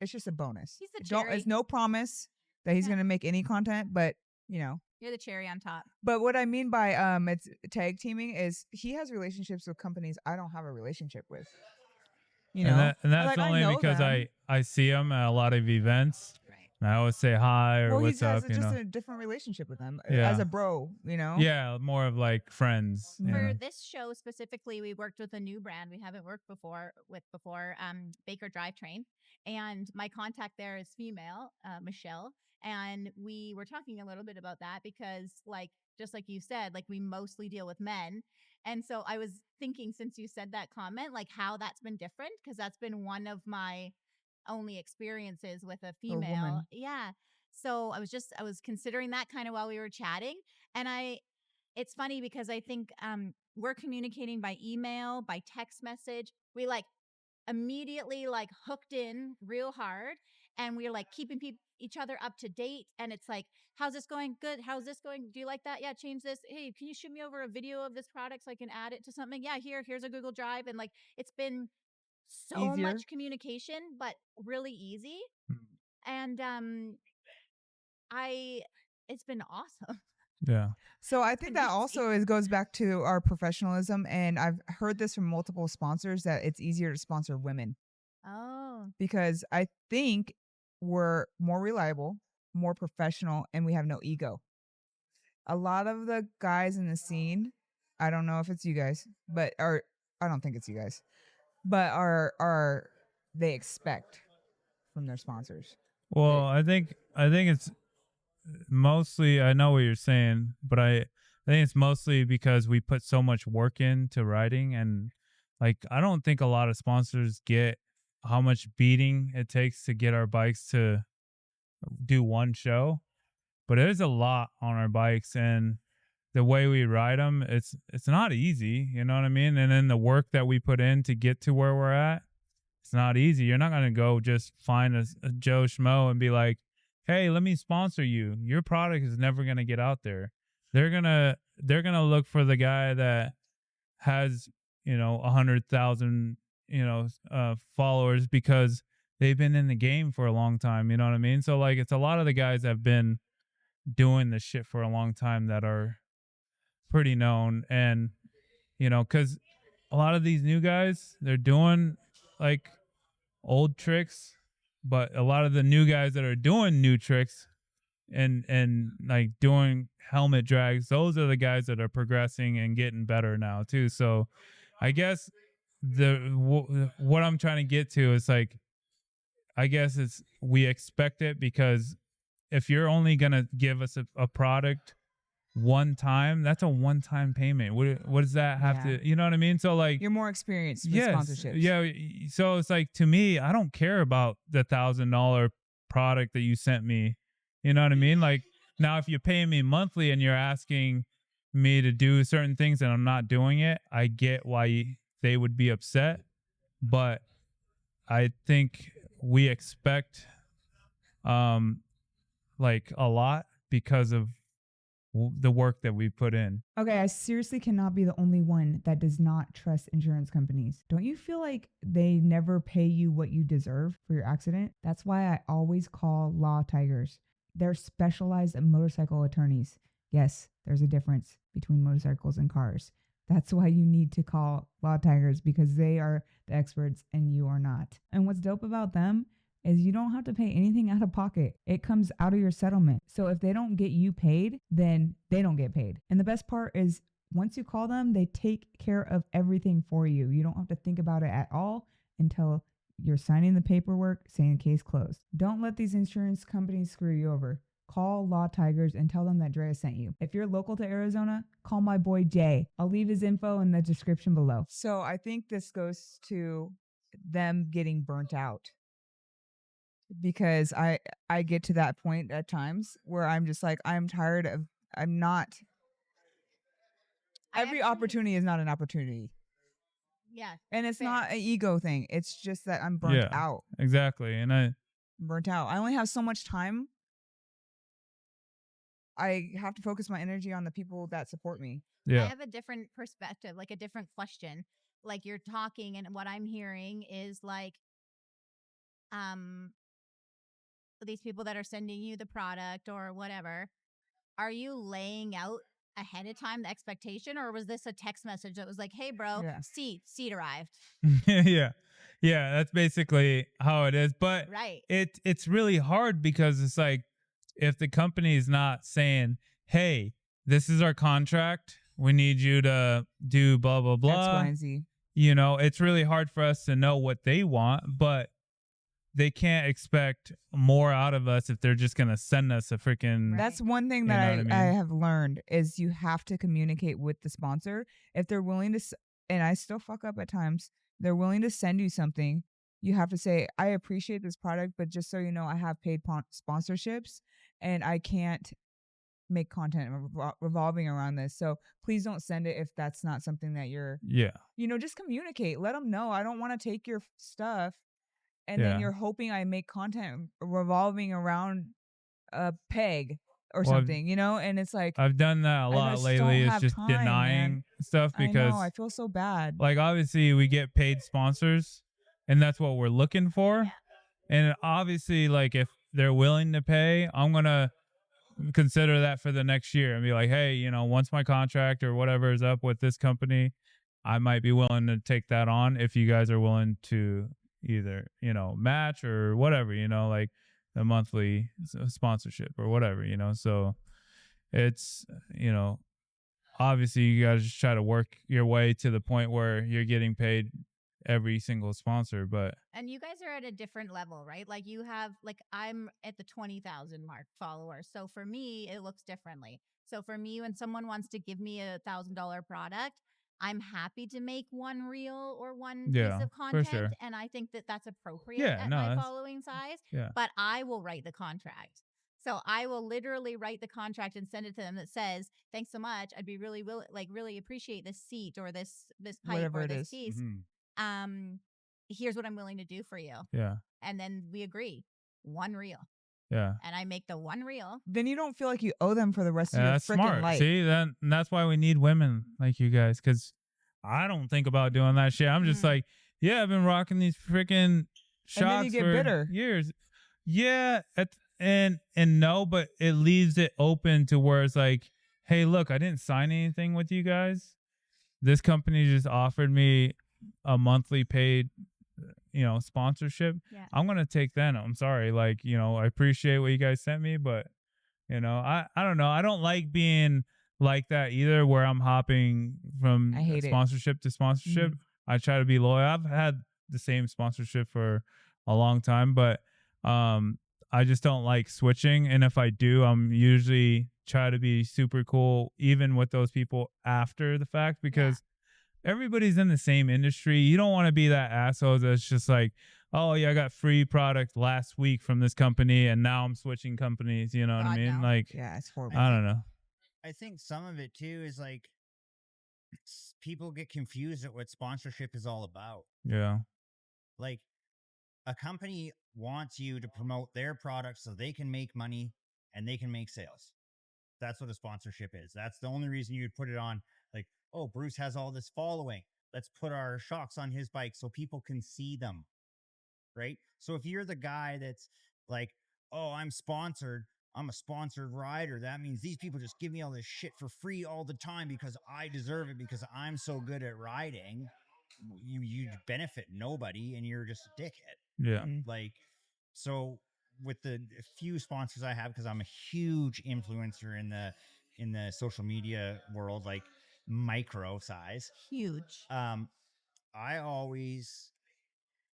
it's just a bonus. He's the Don't. cherry. It's no promise that he's Yeah. gonna make any content, but you know. You're the cherry on top. But what I mean by it's tag teaming is he has relationships with companies I don't have a relationship with. You know, and that's Like, I only know because them. I see him at a lot of events. Right. And I always say hi or well, he what's has up, you just know. a different relationship with them Yeah. as a bro. You know. Yeah, more of like friends. you For know. this show specifically, we worked with a new brand we haven't worked before, Baker Drivetrain. And my contact there is female, Michelle. And we were talking a little bit about that because, like, just like you said, like we mostly deal with men. And so I was thinking, since you said that comment, like how that's been different, because that's been one of my only experiences with a female. woman. Yeah. So I was considering that kind of while we were chatting. And it's funny because I think we're communicating by email, by text message. We like immediately like hooked in real hard, and we're like keeping each other up to date. And it's like, how's this going? Good. How's this going? Do you like that? Yeah, change this. Hey, can you shoot me over a video of this product so I can add it to something? Yeah, here's a Google Drive. And like it's been so Easier. much communication, but really easy. And it's been awesome. Yeah. So I think that Easy. also goes back to our professionalism, and I've heard this from multiple sponsors that it's easier to sponsor women Oh, because I think we're more reliable, more professional, and we have no ego. A lot of the guys in the scene, I don't know if it's you guys, I don't think it's you guys, but are they expect from their sponsors. Well, I think it's mostly, I know what you're saying, but I think it's mostly because we put so much work into riding, and like I don't think a lot of sponsors get how much beating it takes to get our bikes to do one show. But there's a lot on our bikes, and the way we ride them, it's not easy, you know what I mean? And then the work that we put in to get to where we're at, it's not easy. You're not going to go just find a Joe Schmo and be like, hey, let me sponsor you. Your product is never going to get out there. They're going to look for the guy that has, 100,000, followers, because they've been in the game for a long time. You know what I mean? So like, it's a lot of the guys that have been doing this shit for a long time that are pretty known. And, cause a lot of these new guys, they're doing like old tricks, but a lot of the new guys that are doing new tricks and like doing helmet drags, those are the guys that are progressing and getting better now too. So I guess what I'm trying to get to is like, I guess it's, we expect it, because if you're only going to give us a product one time, that's a one-time payment. What does that have to, you know what I mean? So like, You're more experienced with sponsorships. yeah. So it's like, to me, I don't care about the $1,000 product that you sent me. You know what I mean? Like, now if you're paying me monthly and you're asking me to do certain things and I'm not doing it, I get why they would be upset. But I think we expect like a lot because of the work that we put in. Okay, I seriously cannot be the only one that does not trust insurance companies. Don't you feel like they never pay you what you deserve for your accident? That's why I always call Law Tigers. They're specialized motorcycle attorneys. Yes, there's a difference between motorcycles and cars. That's why you need to call Law Tigers, because they are the experts and you are not. And what's dope about them is you don't have to pay anything out of pocket. It comes out of your settlement. So if they don't get you paid, then they don't get paid. And the best part is, once you call them, they take care of everything for you. You don't have to think about it at all until you're signing the paperwork saying case closed. Don't let these insurance companies screw you over. Call Law Tigers and tell them that Drea sent you. If you're local to Arizona, call my boy Jay. I'll leave his info in the description below. So I think this goes to them getting burnt out, because I get to that point at times where I'm just like, every opportunity is not an opportunity. Yeah. And it's fair. not an ego thing. It's just that I'm burnt out. Exactly. And I only have so much time. I have to focus my energy on the people that support me. Yeah. I have a different perspective, like a different question. Like, you're talking, and what I'm hearing is like, these people that are sending you the product or whatever, are you laying out ahead of time the expectation, or was this a text message that was like, hey bro, seat arrived? yeah. That's basically how it is. But right, it's really hard, because it's like, if the company is not saying, hey, this is our contract, we need you to do blah blah blah, X, Y, and Z. It's really hard for us to know what they want, but they can't expect more out of us if they're just going to send us a freaking... That's one thing that I have learned, is you have to communicate with the sponsor. If they're willing to, and I still fuck up at times, they're willing to send you something, you have to say, I appreciate this product, but just so you know, I have paid sponsorships and I can't make content revolving around this. So please don't send it if that's not something that you're... just communicate. Let them know, I don't want to take your stuff. And then you're hoping I make content revolving around a peg or something, and it's like... I've done that a lot lately. It's just denying stuff, because... I feel so bad. Like, obviously, we get paid sponsors, and that's what we're looking for. Yeah. And obviously, like, if they're willing to pay, I'm going to consider that for the next year and be like, hey, once my contract or whatever is up with this company, I might be willing to take that on if you guys are willing to either, match or whatever, like a monthly sponsorship or whatever, so it's, obviously you guys just try to work your way to the point where you're getting paid every single sponsor, but And you guys are at a different level, right? Like you have, like I'm at the 20,000 mark followers. So for me, it looks differently. So for me, when someone wants to give me $1,000 product, I'm happy to make one reel or one piece yeah, of for content. sure. And I think that that's appropriate Yeah, at no, my that's- following size. Yeah. But I will write the contract. So I will literally write the contract and send it to them that says, "Thanks so much. I'd be really appreciate this seat or this pipe Whatever or it this is. piece. Mhm. Here's what I'm willing to do for you." Yeah. And then we agree, one reel, Yeah. and I make the one reel. Then you don't feel like you owe them for the rest of Yeah, your that's freaking smart. life. See, and that's why we need women like you guys, because I don't think about doing that shit. I'm just Mhm. like, yeah, I've been rocking these freaking shots And then you get for bitter. years. Yeah, and no, but it leaves it open to where it's like, hey, look, I didn't sign anything with you guys. This company just offered me a monthly paid, sponsorship. Yeah. I'm gonna take that. I'm sorry, like, I appreciate what you guys sent me, but I don't know. I don't like being like that either, where I'm hopping from I hate it. sponsorship to sponsorship. I try to be loyal. I've had the same sponsorship for a long time, but I just don't like switching. And if I do, I'm usually try to be super cool, even with those people after the fact, because everybody's in the same industry. You don't want to be that asshole that's just like, oh yeah, I got free product last week from this company and now I'm switching companies. You know what I God, mean? no. Like, Yeah, it's horrible. I don't know. I think some of it too is like people get confused at what sponsorship is all about. Yeah. Like a company wants you to promote their product so they can make money and they can make sales. That's what a sponsorship is. That's the only reason you'd put it on. Like, oh, Bruce has all this following. Let's put our shocks on his bike so people can see them. Right. So if you're the guy that's like, oh, I'm sponsored, I'm a sponsored rider, that means these people just give me all this shit for free all the time because I deserve it because I'm so good at riding. You benefit nobody and you're just a dickhead. Yeah. Like, so with the few sponsors I have, because I'm a huge influencer in the social media world, like micro size, Huge. I always,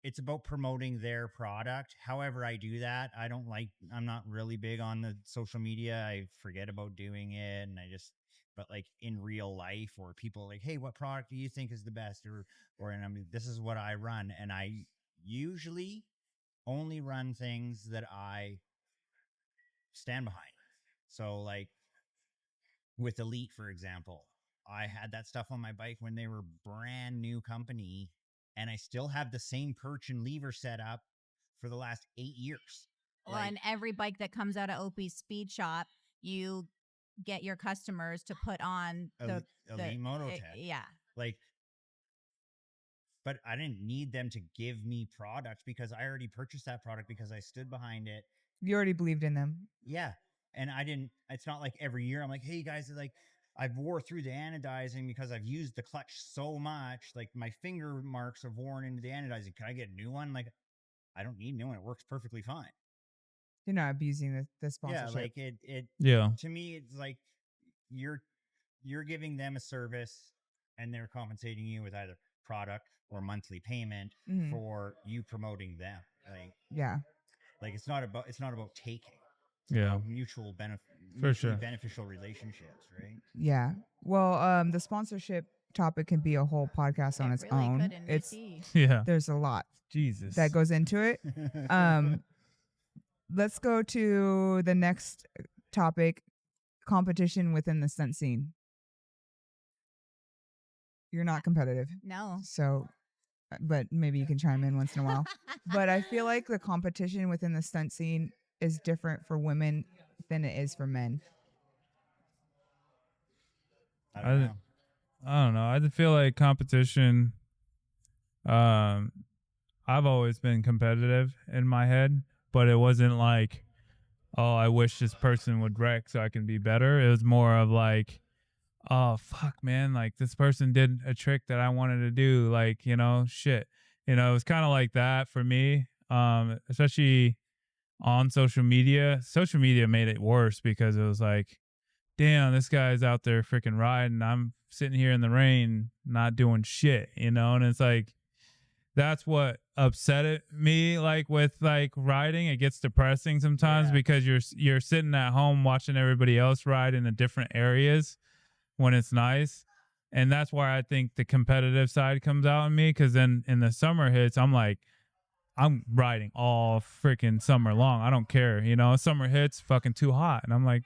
it's about promoting their product. However I do that, I'm not really big on the social media. I forget about doing it. And but like in real life, or people like, hey, what product do you think is the best? And I mean, this is what I run. And I usually only run things that I stand behind. So like with Elite, for example, I had that stuff on my bike when they were brand new company, and I still have the same perch and lever set up for the last 8 years. Well, and every bike that comes out of Opie's Speed Shop, you get your customers to put on the Elite Mototech. Yeah. Like, but I didn't need them to give me product because I already purchased that product because I stood behind it. You already believed in them. Yeah. And it's not like every year I'm like, hey guys, like I've wore through the anodizing because I've used the clutch so much. Like my finger marks have worn into the anodizing. Can I get a new one? Like, I don't need a new one. It works perfectly fine. You're not abusing the sponsorship. Yeah. Like it, Yeah. to me, it's like you're giving them a service and they're compensating you with either product or monthly payment for you promoting them. Like, yeah. Like it's not about taking. It's Yeah. about mutual benefit, For sure. beneficial relationships, right? Yeah. Well, the sponsorship topic can be a whole podcast on its really own. could, and we It's see. Yeah. there's a lot Jesus. that goes into it. Let's go to the next topic: competition within the stunt scene. You're not competitive, No. so, but maybe you can chime in once in a while. But I feel like the competition within the stunt scene is different for women than it is for men. I don't know. I don't know. I feel like competition. I've always been competitive in my head, but it wasn't like, oh, I wish this person would wreck so I can be better. It was more of like, oh fuck, man, like this person did a trick that I wanted to do. Like, shit. It was kind of like that for me. Especially on social media. Social media made it worse because it was like, damn, this guy's out there freaking riding. I'm sitting here in the rain, not doing shit, and it's like, that's what upset me, like with like riding. It gets depressing sometimes because you're sitting at home watching everybody else ride in the different areas when it's nice. And that's why I think the competitive side comes out in me, because then in the summer hits, I'm like, I'm riding all freaking summer long. I don't care. Summer hits, fucking too hot. And I'm like,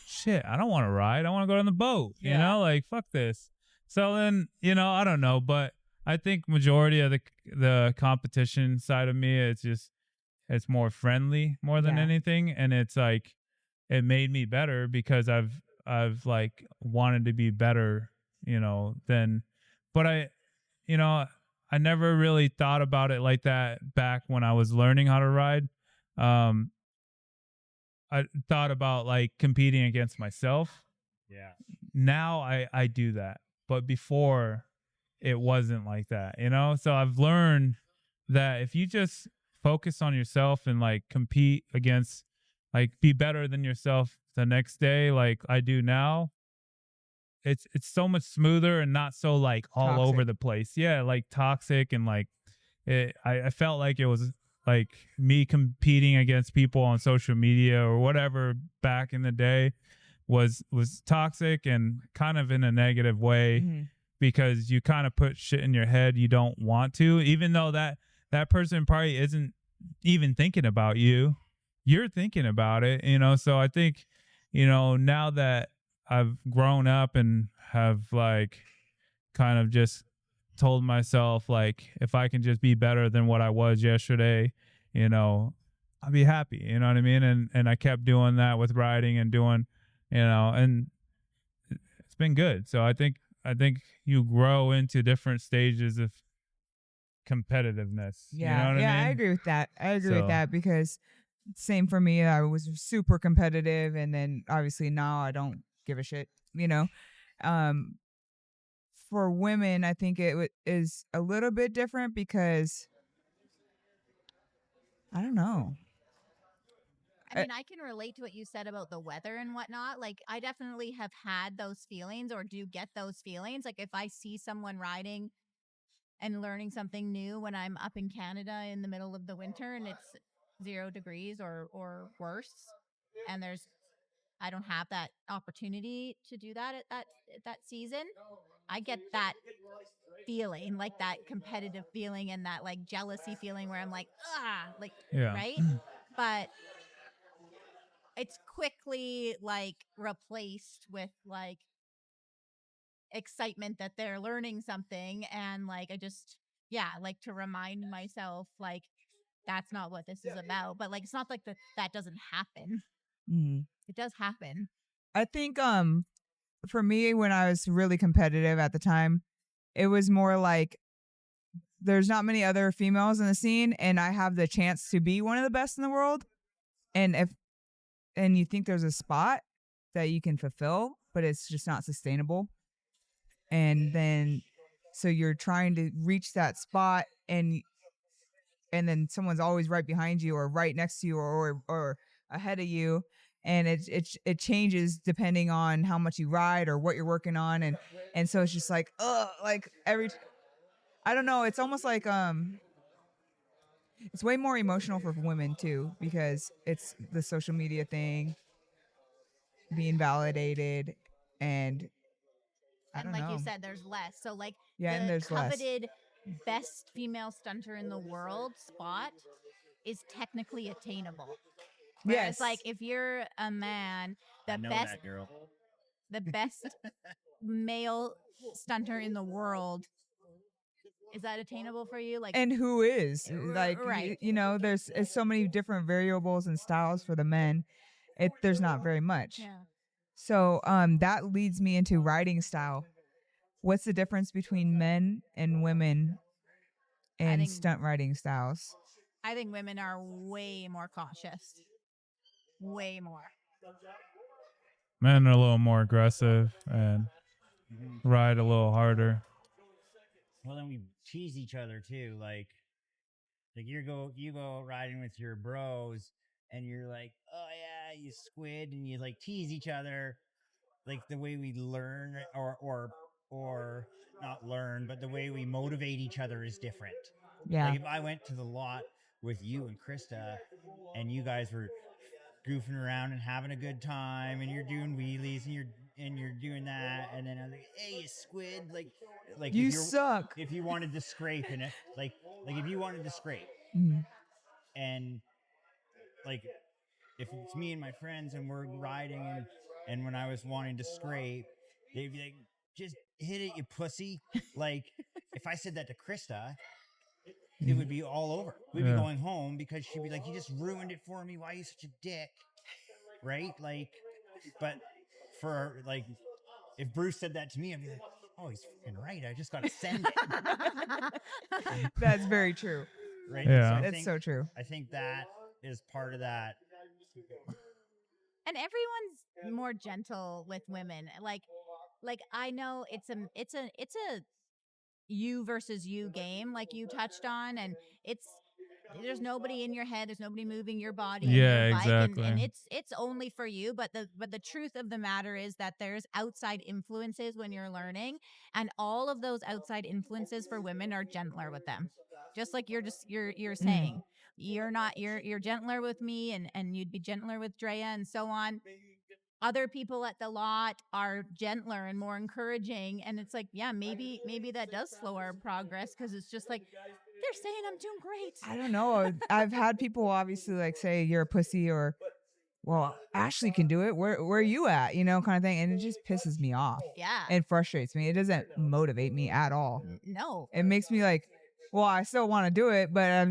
shit, I don't want to ride. I want to go on the boat, like, fuck this. So then, I don't know. But I think majority of the competition side of me, it's more friendly more than anything. And it's like, it made me better because I've like wanted to be better, than, but I never really thought about it like that back when I was learning how to ride. I thought about like competing against myself. Yeah. Now I do that, but before it wasn't like that, So I've learned that if you just focus on yourself and like compete against, like be better than yourself the next day, like I do now, it's so much smoother and not so like all over the place. Yeah, like toxic and like I felt like it was like me competing against people on social media or whatever back in the day was toxic and kind of in a negative way, because you kind of put shit in your head you don't want to, even though that person probably isn't even thinking about you. You're thinking about it, So I think, now that I've grown up and have like kind of just told myself, like, if I can just be better than what I was yesterday, I'll be happy. You know what I mean? And I kept doing that with riding and doing, and it's been good. So I think you grow into different stages of competitiveness. Yeah. You know what I mean? I agree with that. With that, because same for me. I was super competitive, and then obviously now I don't give a shit, For women, I think it is a little bit different because I don't know. I mean, I can relate to what you said about the weather and whatnot. Like, I definitely have had those feelings, or do get those feelings. Like, if I see someone riding and learning something new when I'm up in Canada in the middle of the winter and it's 0 degrees or worse, and I don't have that opportunity to do that at that season, I get that feeling, like that competitive feeling and that like jealousy feeling where I'm like, like, right? But it's quickly like replaced with like excitement that they're learning something, and like I just like to remind myself like that's not what this is about. But like it's not like that doesn't happen. It does happen. I think for me, when I was really competitive at the time, it was more like there's not many other females in the scene, and I have the chance to be one of the best in the world. And you think there's a spot that you can fulfill, but it's just not sustainable. And then so you're trying to reach that spot, and then someone's always right behind you or right next to you or ahead of you, and it changes depending on how much you ride or what you're working on, and so it's just like like I don't know, it's almost like it's way more emotional for women too, because it's the social media thing, being validated, and I don't like know. you said, there's less. So like And the there's less. coveted best female stunter in the world spot is technically attainable. Whereas Yes. like if you're a man, I the know best that girl. the best male stunter in the world, is that attainable for you? Like, And who is like right. there's it's so many different variables and styles for the men. There's not very much. Yeah. So that leads me into riding style. What's the difference between men and women and stunt riding styles? I think women are way more cautious. Way more. Men are a little more aggressive and ride a little harder. Well, then we tease each other too. Like you go riding with your bros, and you're like, oh yeah, you squid, and you like tease each other, like the way we learn or not learn, but the way we motivate each other is different. Yeah. Like if I went to the lot with you and Krista, and you guys were goofing around and having a good time, and you're doing wheelies and you're doing that, and then I'm like, hey, you squid, like You if you're suck. if you wanted to scrape in it, like if you wanted to scrape, Mhm. and like if it's me and my friends and we're riding, and when I was wanting to scrape, they'd be like, just hit it, you pussy. Like if I said that to Krista, it would be all over. We'd be going home because she'd be like, you just ruined it for me. Why are you such a dick? Right? Like, but for like, if Bruce said that to me, I'd be like, oh, he's fucking right. I just got to send it. That's very true. Right? Yeah. It's so true. I think that is part of that. And everyone's more gentle with women. Like I know it's a you versus you game, like you touched on, and there's nobody in your head, there's nobody moving your body Yeah, and your bike, exactly. and it's only for you. But the truth of the matter is that there's outside influences when you're learning, and all of those outside influences for women are gentler with them. Just like you're saying, you're gentler with me, and you'd be gentler with Drea, and so on. Other people at the lot are gentler and more encouraging, and it's like, yeah, maybe that does slow our progress, because it's just like they're saying I'm doing great. I don't know. I've had people obviously like say you're a pussy, or well, Ashley can do it. Where are you at? You know, kind of thing. And it just pisses me off. Yeah. It frustrates me. It doesn't motivate me at all. No. It makes me like, well, I still want to do it, but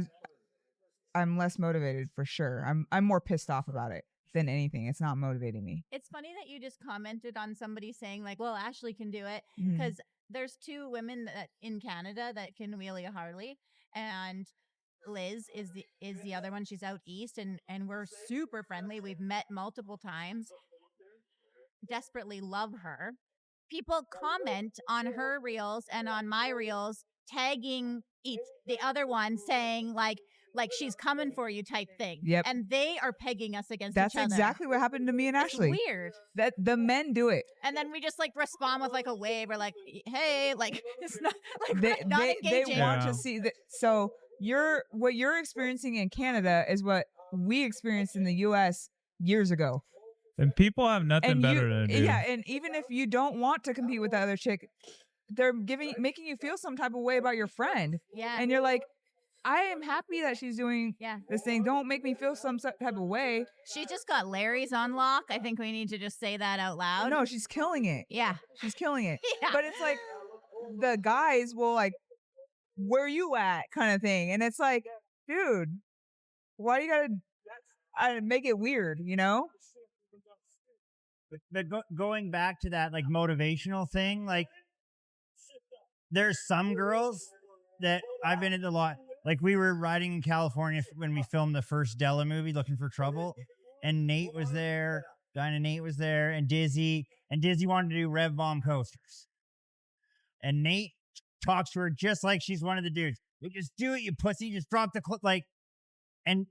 I'm less motivated for sure. I'm more pissed off about it than anything. It's not motivating me. It's funny that you just commented on somebody saying like, well, Ashley can do it, Mhm. because there's two women that in Canada that can wheelie a Harley, and Liz is the other one. She's out east, and we're super friendly. We've met multiple times. Desperately love her. People comment on her reels and on my reels, tagging the other one, saying like she's coming for you type thing. Yep. And they are pegging us against That's each other. exactly what happened to me and It's Ashley. weird. That the men do it. And then we just like respond with like a wave, or like, hey, like it's not like They, we're not engaging. they want Yeah. to see that. So what you're experiencing in Canada is what we experienced in the U.S. years ago. And people have nothing And better to do. yeah, and even if you don't want to compete with the other chick, they're making you feel some type of way about your friend. Yeah. And you're like, I am happy that she's doing Yeah. this thing. Don't make me feel some type of way. She just got Larry's on lock. I think we need to just say that out loud. No, she's killing it. Yeah. She's killing it. Yeah. But it's like the guys will like, where you at kind of thing. And it's like, dude, why do you gotta make it weird, you know? But going back to that like motivational thing, like there's some girls that I've been in a lot. Like we were riding in California when we filmed the first Della movie, Looking for Trouble, and Nate was there, Dinah Nate was there, and Dizzy wanted to do Rev Bomb coasters. And Nate talks to her just like she's one of the dudes. You just do it, you pussy. Just drop the like, and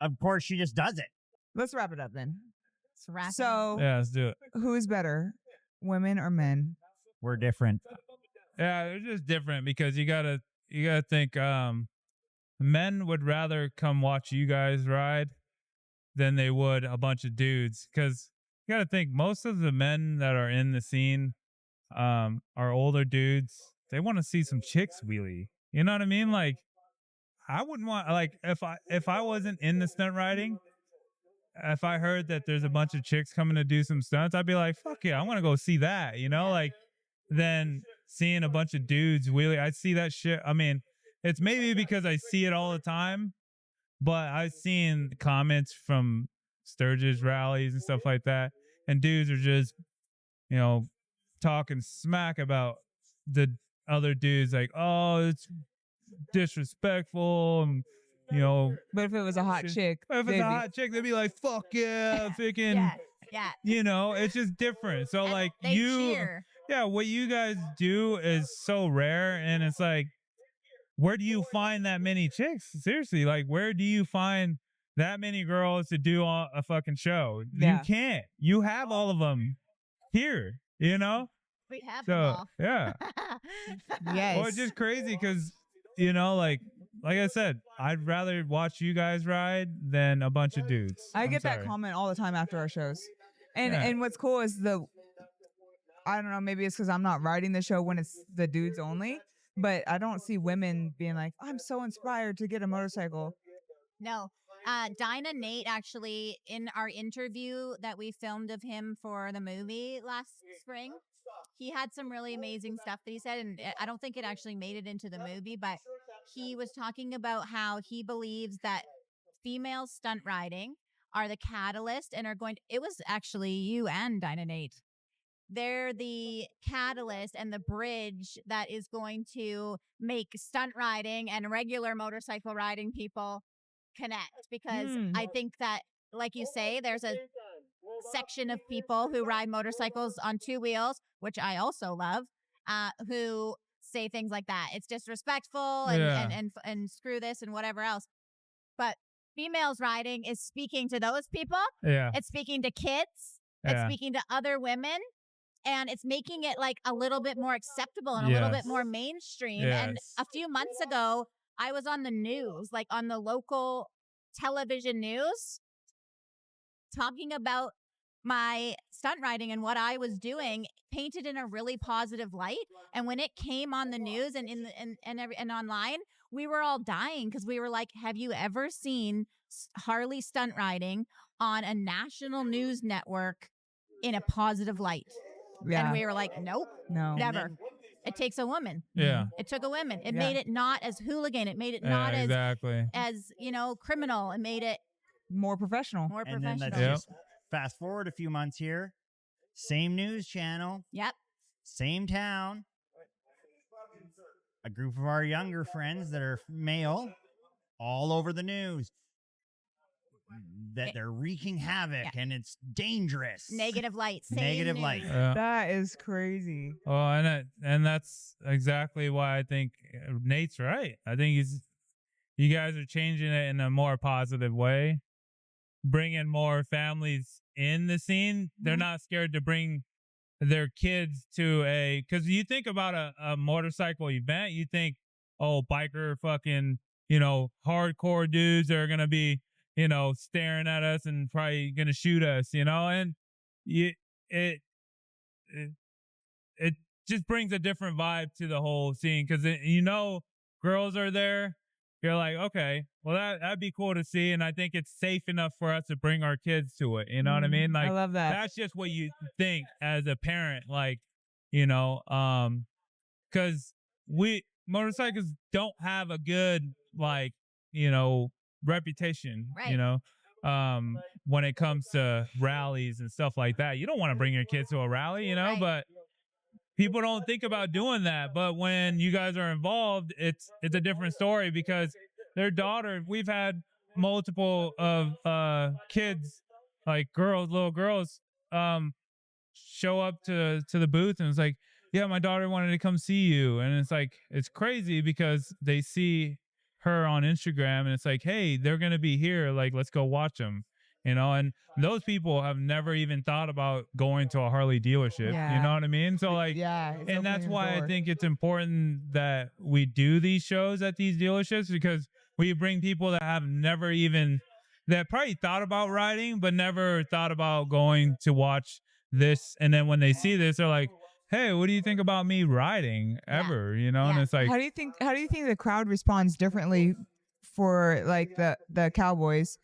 of course she just does it. Let's wrap it up then. Yeah, Let's do it. Who's better, women or men? We're different. Yeah, they're just different because you gotta think men would rather come watch you guys ride than they would a bunch of dudes, because you gotta think most of the men that are in the scene are older dudes. They want to see some chicks wheelie. You know what I mean? Like I wouldn't want, like if I wasn't in the stunt riding, if I heard that there's a bunch of chicks coming to do some stunts, I'd be like, fuck yeah, I want to go see that, you know? Like, then seeing a bunch of dudes wheelie, I see that shit. I mean, it's maybe because I see it all the time, but I've seen comments from Sturgis rallies and stuff like that, and dudes are just, you know, talking smack about the other dudes, like, oh, it's disrespectful, and you know. But if it was a hot chick, If it's a hot chick, they'd be like, fuck yeah, freaking, yeah. you know, it's just different. So And like they cheer. yeah, what you guys do is so rare, and it's like, where do you find that many chicks? Seriously, like, where do you find that many girls to do a fucking show? Yeah. You can't. You have all of them here, you know? We have them So, all. yeah. Yes. Well, it's just crazy because, you know, like, like I said, I'd rather watch you guys ride than a bunch of dudes. I I'm get that sorry. comment all the time after our shows. And Yeah. and what's cool is I don't know, maybe it's because I'm not riding the show when it's the dudes only, but I don't see women being like, I'm so inspired to get a motorcycle. No. Dinah Nate actually, in our interview that we filmed of him for the movie last spring, he had some really amazing stuff that he said, and I don't think it actually made it into the movie, but he was talking about how he believes that female stunt riding are the catalyst and are going to, it was actually you and Dinah Nate. They're the catalyst and the bridge that is going to make stunt riding and regular motorcycle riding people connect, because I think that, like you say, there's a section of people who ride motorcycles on two wheels, which I also love, who say things like that. It's disrespectful and screw this and whatever else. But females riding is speaking to those people. Yeah. It's speaking to kids. It's speaking to other women. And it's making it like a little bit more acceptable and a little bit more mainstream. And a few months ago, I was on the news, like on the local television news, talking about my stunt riding and what I was doing, painted in a really positive light. And when it came on the news and and online, we were all dying because we were like, have you ever seen Harley stunt riding on a national news network in a positive light? Yeah. And we were like, nope, No. never. It takes a woman. Yeah. It took a woman. It made it not as hooligan. It made it not as criminal. It made it more professional. More And professional. then let's just fast forward a few months here. Same news channel. Yep. Same town. A group of our younger friends that are male, all over the news, that they're wreaking havoc and it's dangerous. Negative light. Same Negative news. light. That is crazy. Oh, and that's exactly why I think Nate's right. I think you guys are changing it in a more positive way, bringing more families in the scene. They're not scared to bring their kids to because you think about a motorcycle event, you think, oh, biker fucking, hardcore dudes are going to be, staring at us and probably going to shoot us, and it just brings a different vibe to the whole scene because, girls are there. You're like, okay, well, that'd be cool to see. And I think it's safe enough for us to bring our kids to it. You know what I mean? Like, I love that. That's just what you think as a parent, like, because motorcycles don't have a good, like, reputation, when it comes to rallies and stuff like that. You don't want to bring your kids to a rally, but people don't think about doing that. But when you guys are involved, it's a different story because their daughter, we've had multiple of kids, like little girls, show up to the booth and it's like, yeah, my daughter wanted to come see you. And it's like, it's crazy because they see her on Instagram and it's like, hey, they're going to be here. Like, let's go watch them, and those people have never even thought about going to a Harley dealership. You know what I mean? So like, and that's why I think it's important that we do these shows at these dealerships because we bring people that have never even, that probably thought about riding, but never thought about going to watch this. And then when they see this, they're like, hey, what do you think about me riding ever? And it's like, how do you think the crowd responds differently for like the Cowboys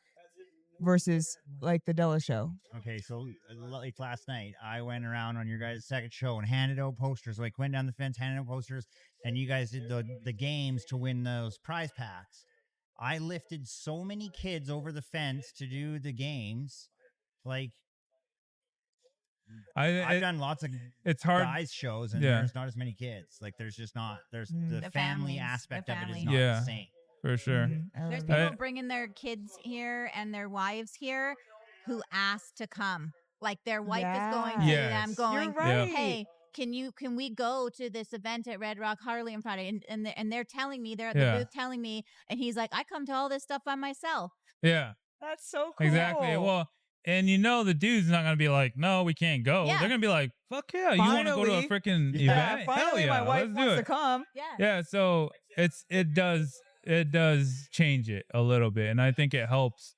versus like the Della show? Okay, so like last night, I went around on your guys' second show and handed out posters. Like went down the fence, handed out posters, and you guys did the games to win those prize packs. I lifted so many kids over the fence to do the games. Like, I've done lots of guys shows, and there's not as many kids. Like, there's just not. There's the family aspect of it is not the same. For sure. There's people bringing their kids here and their wives here who ask to come. Like their wife is going to them, going, You're right. "Hey, can we go to this event at Red Rock Harley on Friday?" And they're telling me, they're at the booth telling me, and he's like, "I come to all this stuff by myself." Yeah. That's so cool. Exactly. Well, and the dude's not gonna be like, "No, we can't go." Yeah. They're gonna be like, "Fuck yeah, you want to go to a freaking event? Hell Finally, yeah, my wife let's do wants it." to come. Yeah, so it does it does change it a little bit, and I think it helps,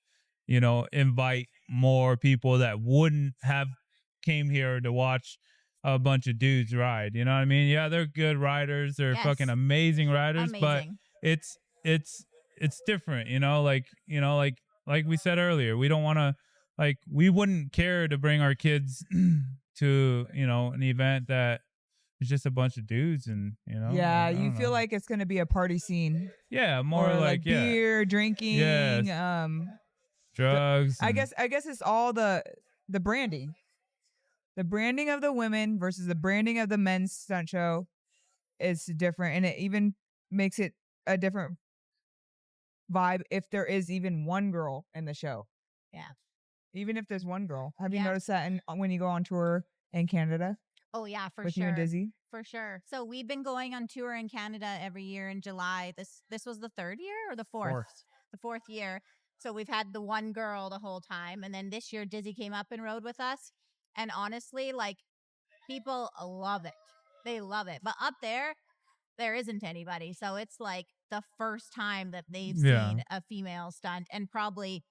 invite more people that wouldn't have came here to watch a bunch of dudes ride. You know what I mean? Yeah, they're good riders. They're Yes. fucking amazing riders, but Amazing. it's different, like we said earlier, we don't want to, like, we wouldn't care to bring our kids to, an event that is just a bunch of dudes and, Yeah, I you don't feel know. like it's gonna be a party scene. Yeah, more Or like, yeah, beer, drinking. Yes. drugs. I and- guess it's all the branding. The branding of the women versus the branding of the men's stunt show is different, and it even makes it a different vibe if there is even one girl in the show. Yeah. Even if there's one girl. Have you Yeah. noticed that when you go on tour in Canada Oh yeah, for with sure. you and Dizzy? For sure. So we've been going on tour in Canada every year in July. This was the third year or the fourth? The fourth year. So we've had the one girl the whole time, and then this year Dizzy came up and rode with us. And honestly, like, people love it. They love it. But up there isn't anybody. So it's like the first time that they've Yeah. seen a female stunt, and probably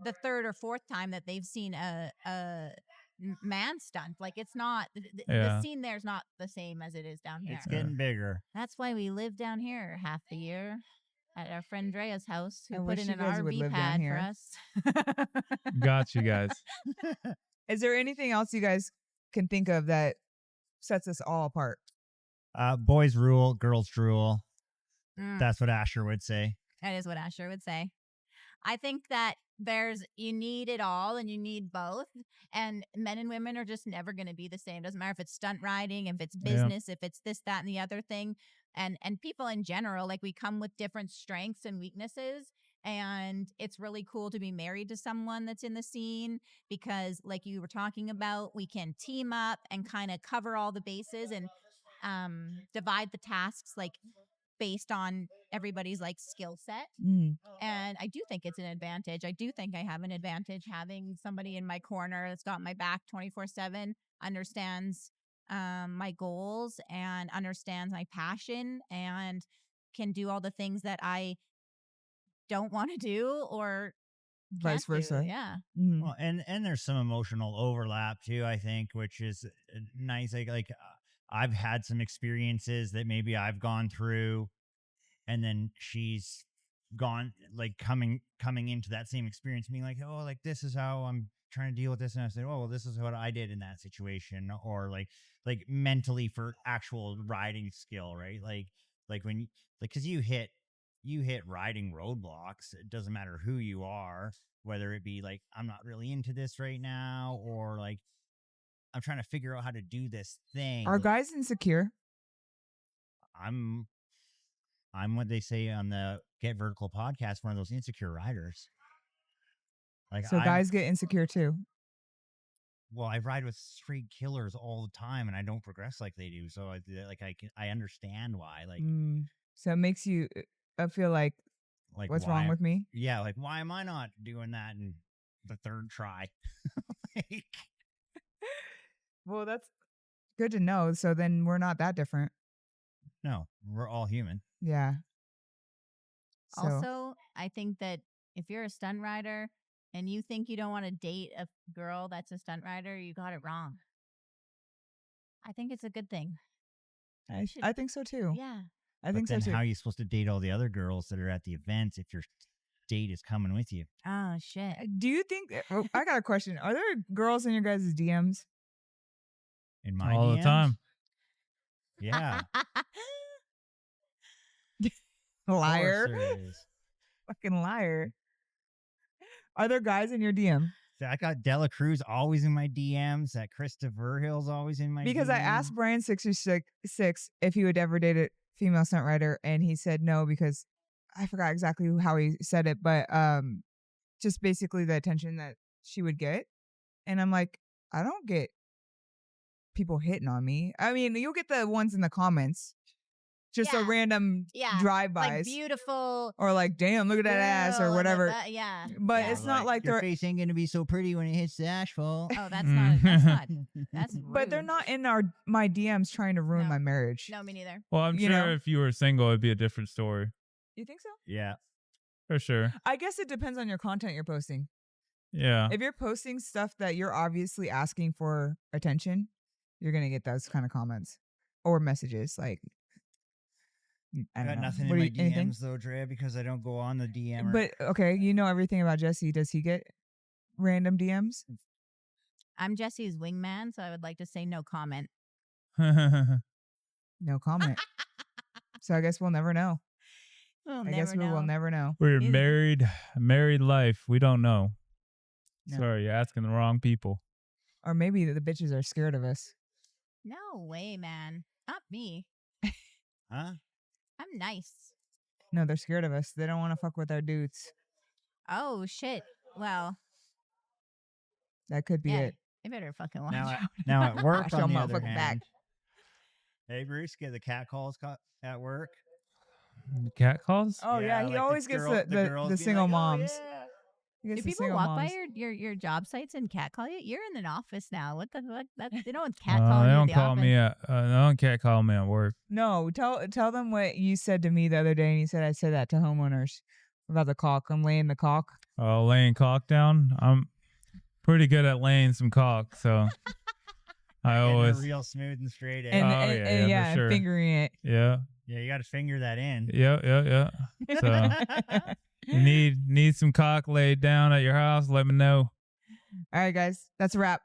the third or fourth time that they've seen a man stunt. Like, it's not the Yeah. scene there's not the same as it is down here. It's getting bigger. That's why we live down here half the year at our friend Drea's house, who I put wish in you an guys would RV live down pad for here. us. Got you guys. Is there anything else you guys can think of that sets us all apart? Boys rule, girls drool. Mm. That's what Asher would say. That is what Asher would say. I think that you need it all, and you need both. And men and women are just never going to be the same. Doesn't matter if it's stunt riding, if it's Yeah. business, if it's this, that, and the other thing. And people in general, like, we come with different strengths and weaknesses. And it's really cool to be married to someone that's in the scene, because, like you were talking about, we can team up and kind of cover all the bases and divide the tasks, like, based on everybody's, like, skill set. Mm. And I do think it's an advantage. I do think I have an advantage having somebody in my corner that's got my back 24/7, understands my goals and understands my passion, and can do all the things that I don't want to do or Vice can't do. versa. Yeah. Mhm. Well, and there's some emotional overlap too, I think, which is nice. Like I've had some experiences that maybe I've gone through, and then she's gone, like, coming into that same experience, being like, oh, like, this is how I'm trying to deal with this, and I say, oh, well, this is what I did in that situation, or like mentally for actual riding skill, right? Like when because you hit riding roadblocks. It doesn't matter who you are, whether it be like, I'm not really into this right now, or like, I'm trying to figure out how to do this thing. Are guys insecure? I'm what they say on the Get Vertical podcast, one of those insecure riders. Like, So guys get insecure too. well, I ride with straight killers all the time, and I don't progress like they do. So I understand why. Like, So it makes you feel like, what's wrong why- with me? Yeah, like, why am I not doing that in the third try? Like, Well, that's good to know. So then we're not that different. no, we're all human. Yeah. So, Also, I think that if you're a stunt rider and you think you don't want to date a girl that's a stunt rider, you got it wrong. I think it's a good thing. I think so too. Yeah. I think so then too. how are you supposed to date all the other girls that are at the events if your date is coming with you? Oh, shit. Do you think? Oh, I got a question. Are there girls in your guys' DMs? In my All the DMs? time. Yeah. Liar. Of course there is. Fucking liar. Are there guys in your DM? So I got Dela Cruz always in my DMs. That Krista Verhiel's always in my Because I DMs. asked Brian 66 if he would ever date a female stunt rider, and he said no because I forgot exactly how he said it, but just basically the attention that she would get. And I'm like, I don't get people hitting on me. I mean, you'll get the ones in the comments, just a Yeah. random Yeah. drive-bys, Like, beautiful. or like, damn, look at that ass, or girl and whatever. yeah. But Yeah. it's not like your they're, face ain't gonna be so pretty when it hits the asphalt. Oh, that's not. That's but they're rude. not in my DMs trying to ruin No. my marriage. No, me neither. Well, I'm You sure know? if you were single, it'd be a different story. You think so? Yeah. For sure. I guess it depends on your content you're posting. Yeah. If you're posting stuff that you're obviously asking for attention, you're gonna get those kind of comments or messages. Like, I I don't got know. nothing What in do my you- DMs anything? though, Drea, because I don't go on the DM. But okay, you know everything about Jesse. Does he get random DMs? I'm Jesse's wingman, so I would like to say no comment. No comment. So I guess we'll never know. We'll I guess we will never know. We're Is it- married life. We don't know. No. Sorry, you're asking the wrong people. Or maybe the bitches are scared of us. No way, man. Not me. Huh? I'm nice. No, they're scared of us. They don't want to fuck with our dudes. Oh shit. Well, That could be yeah. it. They better fucking watch. Now at work, Watch your on the other motherfucking back. hand. Hey, Bruce, get the cat calls at work. Cat calls? Oh yeah, Yeah, he like the always gets girl- the the girls being single like, "Oh, moms. yeah." He gets Do the people single walk moms. by your job sites and cat call you? You're in an office now. What the fuck? They don't They cat call you at don't the call office. me at. They don't cat call me at work. No, tell them what you said to me the other day, and you said I said that to homeowners about the caulk. I'm laying the caulk. Oh, laying caulk down. I'm pretty good at laying some caulk, so I Getting it always. real smooth and straight. And, Oh, eh? and yeah, for sure. fingering it. Yeah, Yeah, you got to finger that in. yeah. So you need some caulk laid down at your house. Let me know. All right, guys, that's a wrap.